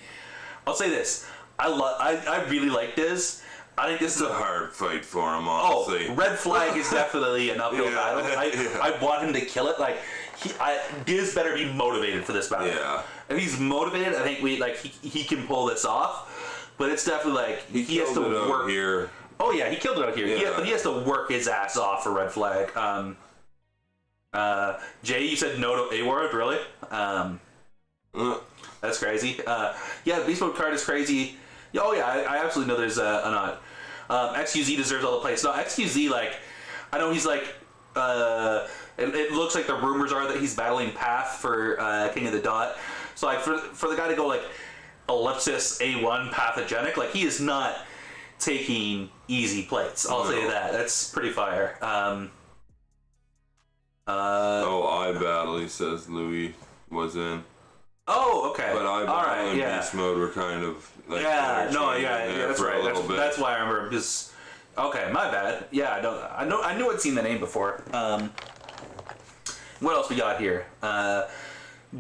I'll say this. I really like this. I think this is a hard fight for him, honestly. Oh, Red Flag is definitely an uphill battle. I want him to kill it. Diz better be motivated for this battle. Yeah. If he's motivated, I think he can pull this off. But it's definitely he has to work here. Oh yeah, he killed it out here. Yeah. But he has to work his ass off for Red Flag. Jay, you said no to A-Ward, really? That's crazy. The Beast Mode card is crazy. Oh yeah, I absolutely know there's a nod. XQZ deserves all the plays. No, XQZ, I know he's it looks like the rumors are that he's battling Path for King of the Dot. So for the guy to go Ellipsis A1 Pathogenic, he is not taking easy plates. I'll say that. That's pretty fire. I battle. He says Louis was in. Oh, okay. But I battle and Beast Mode were kind of that's right. That's why I remember. Just okay, my bad. Yeah, I knew I'd seen the name before. What else we got here?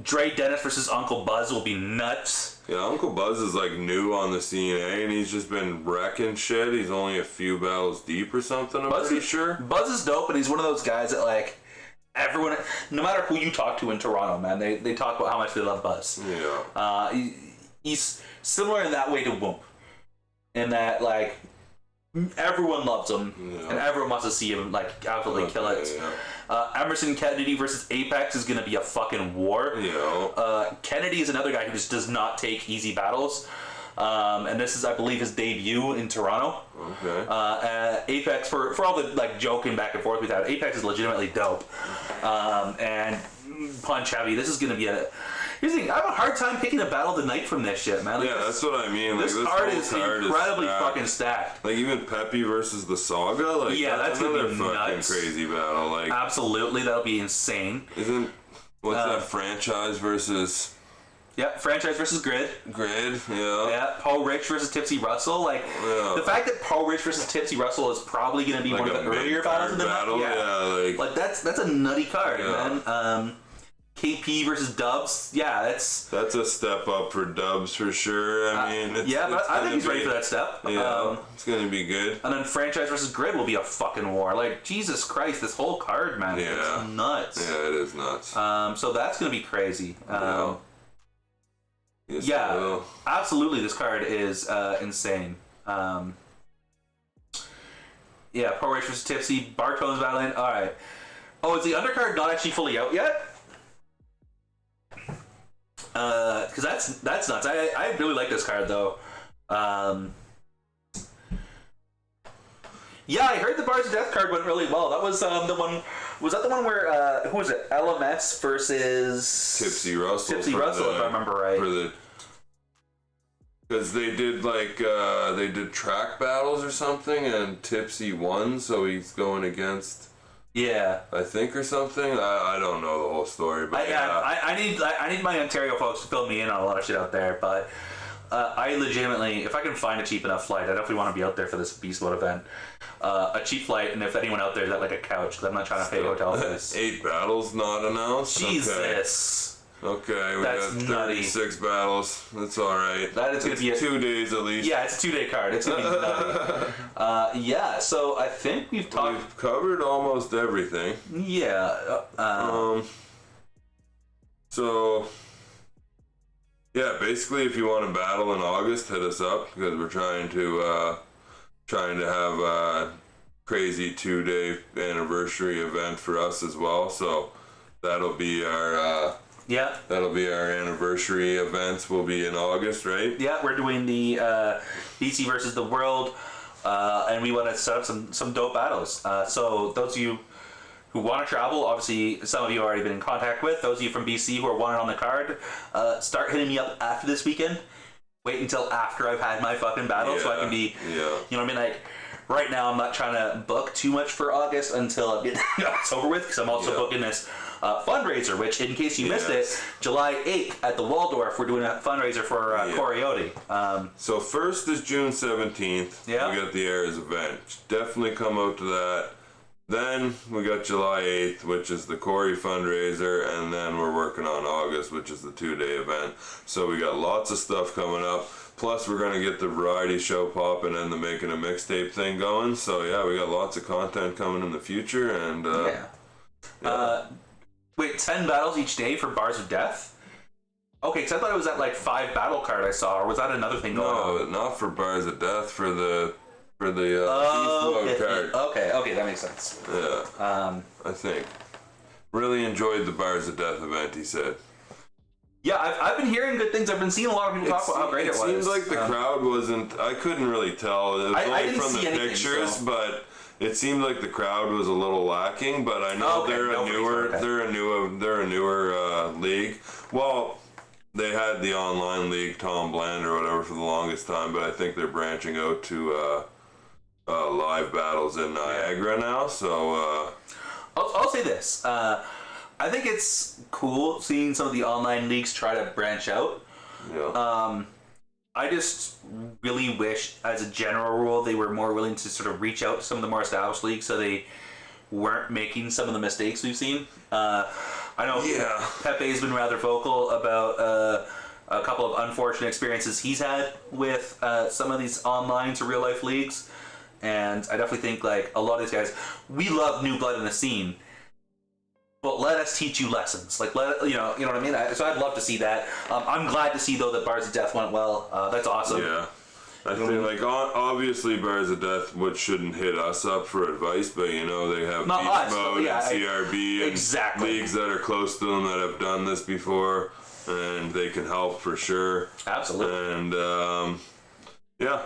Dre Dennis versus Uncle Buzz will be nuts. Yeah, Uncle Buzz is new on the CNA, and he's just been wrecking shit. He's only a few battles deep or something. I'm pretty sure. Buzz is dope, and he's one of those guys that everyone, no matter who you talk to in Toronto, man, they talk about how much they love Buzz. Yeah. He's similar in that way to Whoop, in that everyone loves him, and everyone wants to see him like absolutely kill it. Emerson Kennedy versus Apex is going to be a fucking war. Kennedy is another guy who just does not take easy battles. And this is, I believe, his debut in Toronto. Apex, for all the like joking back and forth we've had, Apex is legitimately dope. And punch heavy. This is going to be a... Here's the thing, I have a hard time picking a battle of the night from this shit, man. Like, that's what I mean. This card is incredibly fucking stacked. Like, even Pepe versus the Saga? Like, that's another gonna be fucking nuts. Crazy battle. Like, absolutely, that'll be insane. What's that, Franchise versus... Yeah, Franchise versus Grid. Yeah, Paul Rich versus Tipsy Russell. Like, the fact that Paul Rich versus Tipsy Russell is probably going to be like one of the earlier battles in the night. Like that's a nutty card, man. KP versus Dubs. That's a step up for Dubs for sure. I mean, but I think he's ready for that step. It's going to be good. And then Franchise versus Grid will be a fucking war. Like, Jesus Christ, this whole card, man. It's nuts. Yeah, it is nuts. So that's going to be crazy. Yes, absolutely. This card is insane. Paul Rich versus Tipsy. Bartone's battling. All right. Oh, is the undercard not actually fully out yet? Because that's nuts. I really like this card though. I heard the Bars of Death card went really well. That was the one. Was that the one where who was it? LMS versus Tipsy Russell. Tipsy Russell, if I remember right. Because they did track battles or something, and Tipsy won, so he's going against. I think, or something. I don't know the whole story, but I need my Ontario folks to fill me in on a lot of shit out there. But I legitimately, if I can find a cheap enough flight, I definitely want to be out there for this Beast Mode event. A cheap flight, and if anyone out there is at like a couch, because I'm not trying to pay hotel for this. 8 battles not announced. Jesus. Okay, we got 36 battles. That's all right. That is going to be 2 days at least. Yeah, it's a 2-day card. It's going to be nutty. So I think we've covered almost everything. So basically, if you want to battle in August, hit us up because we're trying to have a crazy 2-day anniversary event for us as well. So that'll be our. That'll be our anniversary events. Will be in August, right? Yeah, we're doing the BC versus the World, and we want to set up some dope battles. So those of you who want to travel, obviously some of you have already been in contact with. Those of you from BC who are wanted on the card, start hitting me up after this weekend. Wait until after I've had my fucking battle so I can be, you know what I mean? Like, right now I'm not trying to book too much for August until it's over with, because I'm also booking this fundraiser, which, in case you missed it, July 8th at the Waldorf, we're doing a fundraiser for Coyote. So first is June 17th. We got the Eras event. Definitely come out to that. Then we got July 8th, which is the Corey fundraiser, and then we're working on August, which is the 2-day event. So we got lots of stuff coming up. Plus, we're going to get the variety show popping and the making a mixtape thing going. So we got lots of content coming in the future. And wait, 10 battles each day for Bars of Death? Okay, because I thought it was that like 5 battle card I saw, or was that another thing going on? No, not for Bars of Death, for the Beast Mode card. Okay, that makes sense. I think. Really enjoyed the Bars of Death event, he said. Yeah, I've been hearing good things. I've been seeing a lot of people talk about how great it was. It seems like the crowd wasn't... I couldn't really tell. It was only from the pictures, but it seemed like the crowd was a little lacking. But I know they're a newer league. Well, they had the online league, Tom Bland or whatever, for the longest time, but I think they're branching out to live battles in Niagara now. So I'll say this. I think it's cool seeing some of the online leagues try to branch out. I just really wish, as a general rule, they were more willing to sort of reach out to some of the more established leagues so they weren't making some of the mistakes we've seen. I know Pepe's been rather vocal about a couple of unfortunate experiences he's had with some of these online to real life leagues, and I definitely think like a lot of these guys, we love new blood in the scene, but let us teach you lessons. Like, you know what I mean? So I'd love to see that. I'm glad to see, though, that Bars of Death went well. That's awesome. I think, like, obviously Bars of Death shouldn't hit us up for advice, but, you know, they have BeastMode and CRB and leagues that are close to them that have done this before, and they can help for sure. Absolutely. And, yeah.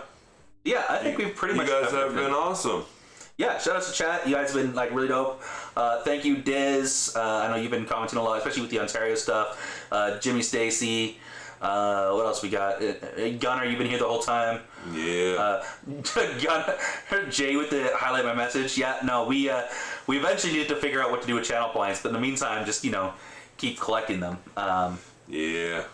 Yeah, I think we've pretty much... You guys have been awesome. Yeah, shout out to chat. You guys have been, like, really dope. Thank you, Diz. I know you've been commenting a lot, especially with the Ontario stuff. Jimmy Stacy. What else we got? Gunner, you've been here the whole time. Yeah. Gunner, Jay with the highlight my message. Yeah, no, we eventually need to figure out what to do with channel points, but in the meantime, just, you know, keep collecting them. Yeah.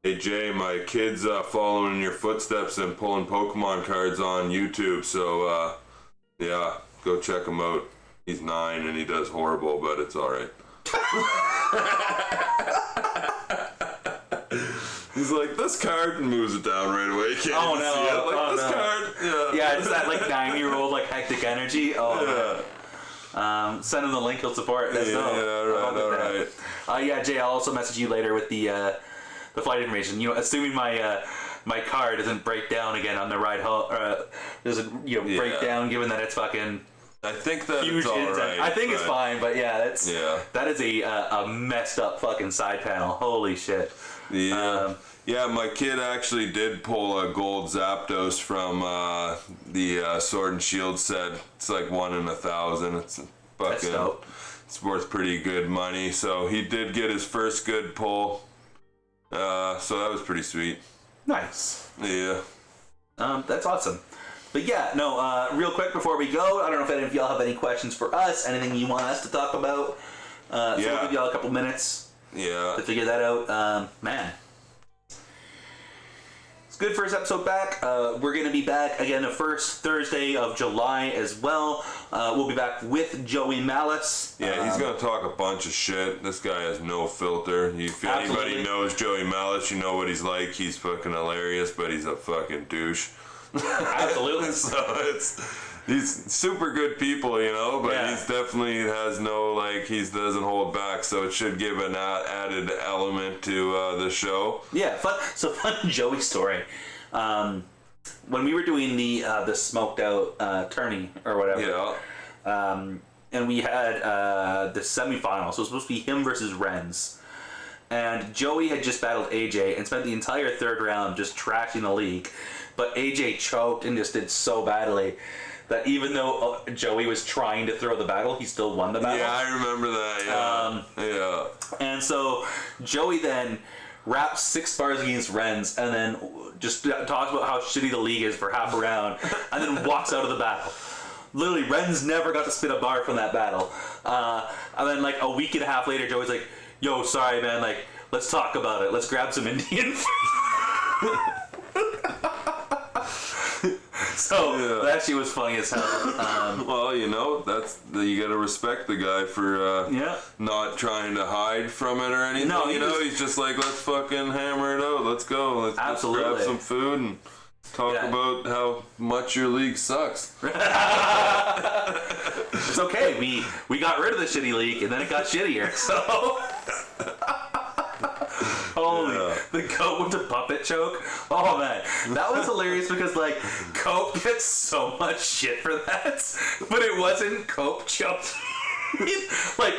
Hey Jay, my kid's following in your footsteps and pulling Pokemon cards on YouTube, so yeah, go check him out. He's 9 and he does horrible, but it's alright. He's like, this card, and moves it down right away. Can't oh even no! see it. Like, oh this no! Card, yeah. Yeah, it's that like 9-year-old like hectic energy. Oh yeah. Send him the link. He'll support. That's yeah, right. Yeah, Jay. I'll also message you later with the flight information. You know, assuming my my car doesn't break down again on the ride home, doesn't break down, given that it's fucking. I think that huge it's all right. I think it's fine, but yeah, that is a messed up fucking side panel. Holy shit. Yeah. Yeah, my kid actually did pull a gold Zapdos from the Sword and Shield set. It's like 1 in 1,000. It's fucking. It's worth pretty good money. So he did get his first good pull. So that was pretty sweet. Nice. Yeah. That's awesome. But yeah, no. Real quick before we go, I don't know if any of y'all have any questions for us. Anything you want us to talk about? So we'll give y'all a couple minutes. Yeah. To figure that out. Man. It's good first episode back. We're going to be back again the first Thursday of July as well. We'll be back with Joey Malice. Yeah, he's going to talk a bunch of shit. This guy has no filter. If anybody knows Joey Malice, you know what he's like. He's fucking hilarious, but he's a fucking douche. Absolutely. So he's super good people, you know, but he's definitely has no, like, he doesn't hold back, so it should give an added element to the show. Yeah, fun Joey story. When we were doing the smoked out tourney or whatever, and we had the semifinal, so it was supposed to be him versus Renz. And Joey had just battled AJ and spent the entire third round just trashing the league, but AJ choked and just did so badly that even though Joey was trying to throw the battle, he still won the battle. Yeah, I remember that, yeah. And so Joey then raps 6 bars against Renz and then just talks about how shitty the league is for half a round and then walks out of the battle. Literally, Renz never got to spit a bar from that battle. And then like a week and a half later, Joey's like, yo, sorry, man, like, let's talk about it. Let's grab some Indian food. So that shit was funny as hell. Well, you know, you gotta respect the guy for not trying to hide from it or anything. No, he's just like, let's fucking hammer it out. Let's go. Let's grab some food and talk about how much your league sucks. It's okay. We got rid of the shitty league and then it got shittier. So. Holy, the Cope with the puppet choke. Oh man, that was hilarious because like Cope gets so much shit for that, but it wasn't Cope choked. Like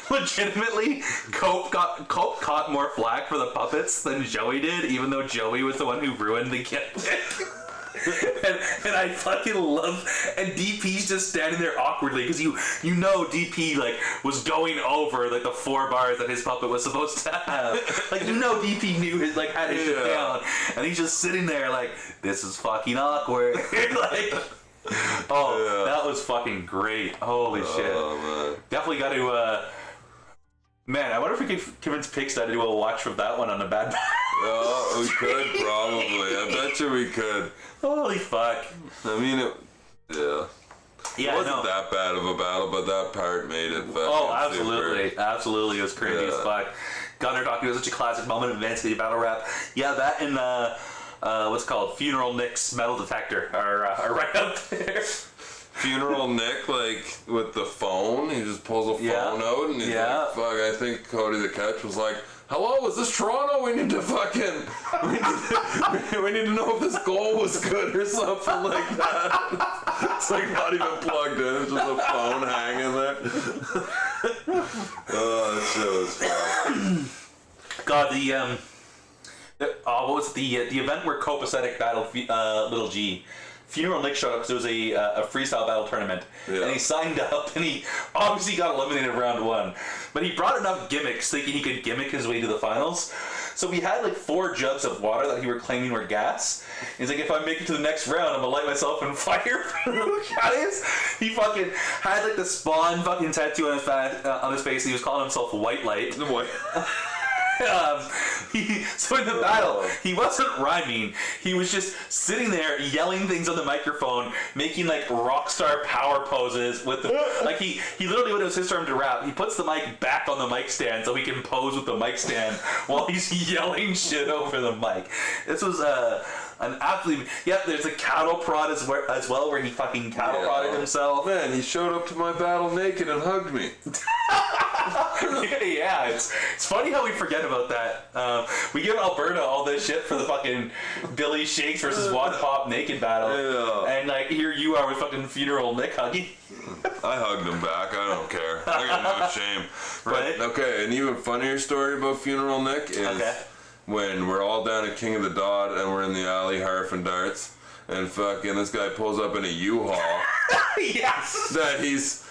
legitimately, Cope caught more flack for the puppets than Joey did, even though Joey was the one who ruined the gimmick. and I fucking love, and DP's just standing there awkwardly because you know DP like was going over like the 4 bars that his puppet was supposed to have. Like you know DP knew his like had his shit down, and he's just sitting there like, this is fucking awkward. Like, that was fucking great. Holy shit. Man. Definitely got to man, I wonder if we could convince Pigsty to do a watch from that one on the bad. We could probably. I bet you we could. Holy fuck. I mean, it wasn't that bad of a battle, but that part made it absolutely. super. Absolutely. It was crazy as fuck. Gunner talking about such a classic moment in VanCity battle rap. Yeah, that and what's it called? Funeral Nick's metal detector are right up there. Funeral Nick, like, with the phone, he just pulls a phone out and he's like, fuck, I think Cody the Catch was like, hello, is this Toronto? We need to we need to know if this goal was good or something like that. It's like not even plugged in. It's just a phone hanging there. Oh, that shit was fun. God, what was it? The event where Copacetic battled Little G. Funeral Nick showed up because it was a freestyle battle tournament, and he signed up, and he obviously got eliminated round 1, but he brought enough gimmicks thinking he could gimmick his way to the finals. So we had like 4 jugs of water that he were claiming were gas. He's like, if I make it to the next round, I'm gonna light myself on fire. He fucking had like the Spawn fucking tattoo on his face. And he was calling himself White Light. So in the battle, he wasn't rhyming. He was just sitting there yelling things on the microphone, making like rock star power poses with the like. He literally, when it was his turn to rap, he puts the mic back on the mic stand so he can pose with the mic stand while he's yelling shit over the mic. This was an absolute There's a cattle prod as well, where he fucking cattle prodded himself. Man, he showed up to my battle naked and hugged me. Yeah, it's funny how we forget about that. We give Alberta all this shit for the fucking Billy Shakes versus Wad Pop naked battle, and like here you are with fucking Funeral Nick hugging. I hugged him back. I don't care. I got no shame. Right? Okay, an even funnier story about Funeral Nick is when we're all down at King of the Dot and we're in the alley harfing darts, and fucking this guy pulls up in a U-Haul. Yes. That he's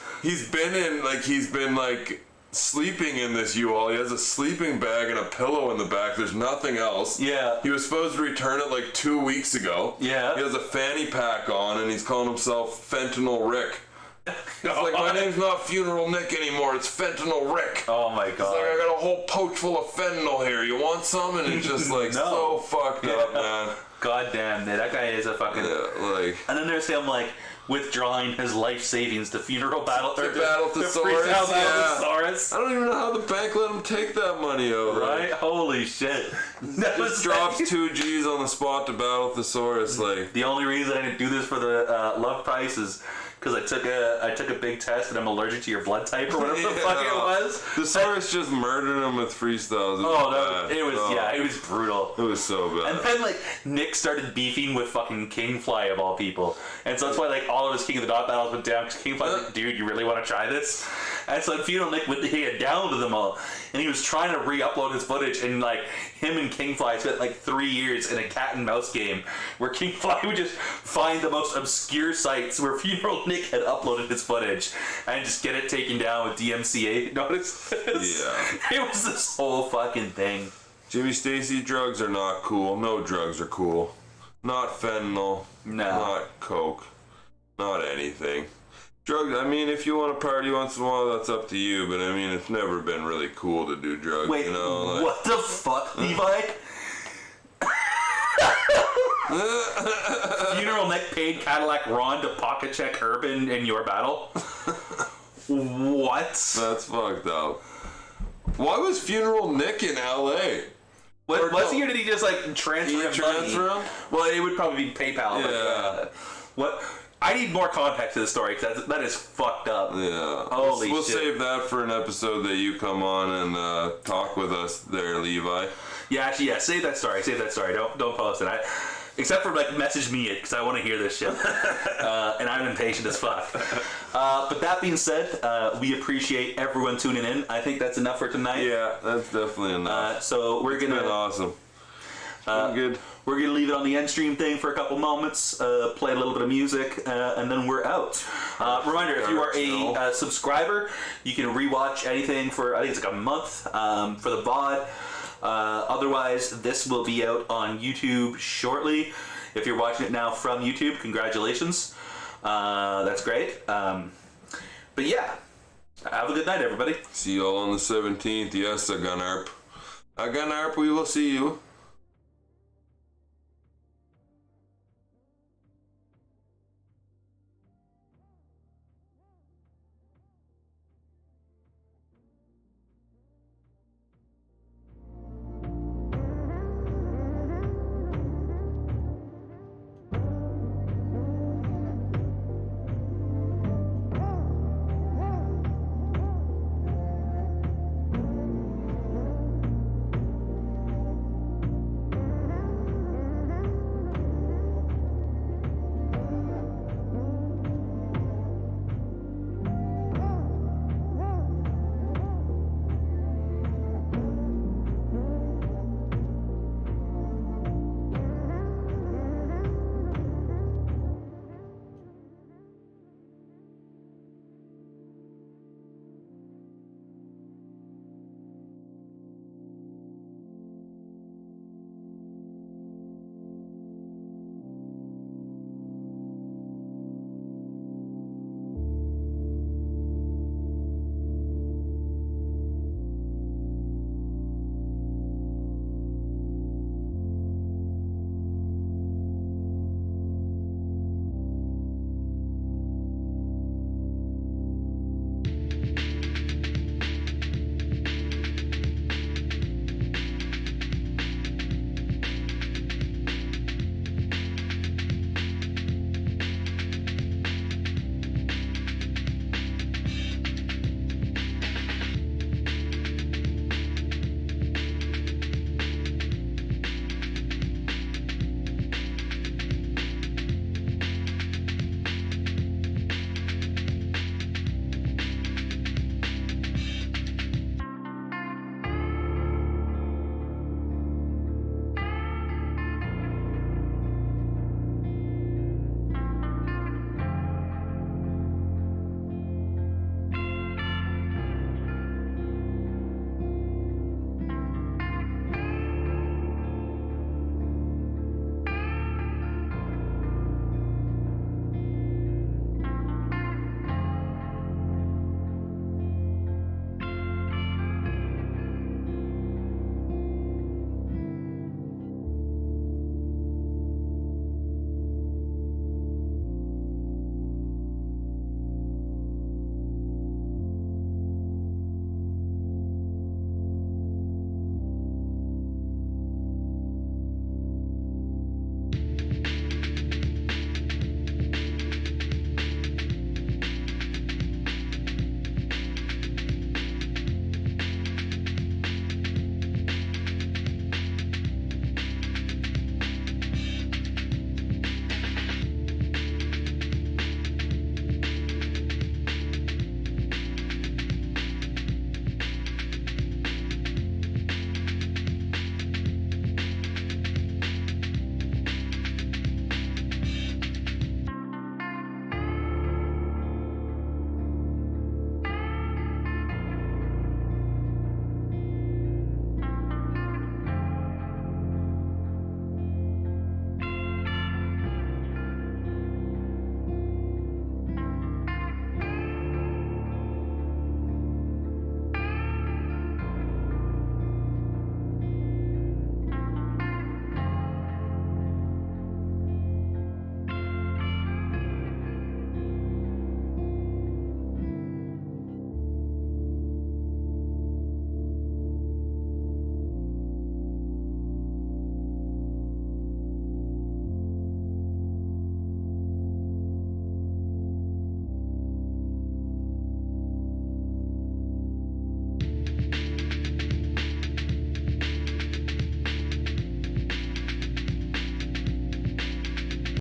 been sleeping in this U-Haul. He has a sleeping bag and a pillow in the back. There's nothing else. Yeah. He was supposed to return it like 2 weeks ago. Yeah. He has a fanny pack on and he's calling himself Fentanyl Rick. He's like, my name's not Funeral Nick anymore, it's Fentanyl Rick. Oh my god. He's like, I got a whole pouch full of fentanyl here. You want some? And it's just like so fucked up, man. God damn, that guy is a fucking... Yeah, and then there's him withdrawing his life savings to funeral battle to battle thesaurus. Thesaurus. I don't even know how the bank let him take that money out. Right? Holy shit. Just drops 2 G's on the spot to battle thesaurus. The only reason I didn't do this for the love price is because I took a big test and I'm allergic to your blood type or whatever the fuck it was. Thesaurus just murdered him with freestyles. It was brutal. It was so bad. And then Nick started beefing with fucking Kingfly of all people, and so that's why all of his King of the Dot battles went down, because Kingfly's like, dude, you really want to try this? And so Funeral Nick went down to them all, and he was trying to re-upload his footage, and him and Kingfly spent 3 years in a cat and mouse game where Kingfly would just find the most obscure sites where Funeral Nick had uploaded his footage and just get it taken down with DMCA notices. Yeah. It was this whole fucking thing. Jimmy Stacy, drugs are not cool. No drugs are cool. Not fentanyl. No. Not coke. Not anything. Drugs, I mean, if you want to party once in a while, that's up to you, but I mean, it's never been really cool to do drugs. Wait, what the fuck, Levi? Funeral Nick paid Cadillac Ron to pocket check Urban in your battle? What? That's fucked up. Why was Funeral Nick in LA? Was he, or did he just transfer him? Well, it would probably be PayPal. Yeah. What? I need more context to the story, because that is fucked up. Yeah. Holy shit. We'll save that for an episode that you come on and talk with us there, Levi. Yeah, actually, save that story. Don't post it. Except for message me it, because I want to hear this shit. And I'm impatient as fuck. But that being said, we appreciate everyone tuning in. I think that's enough for tonight. Yeah, that's definitely enough. So we're gonna. It's been awesome. Good. We're gonna leave it on the end stream thing for a couple moments, play a little bit of music, and then we're out. Reminder: if you are a subscriber, you can rewatch anything for I think it's a month for the VOD. Otherwise, this will be out on YouTube shortly. If you're watching it now from YouTube, congratulations. That's great. But yeah, have a good night, everybody. See you all on the 17th. Yes, Aganarp. Aganarp, we will see you.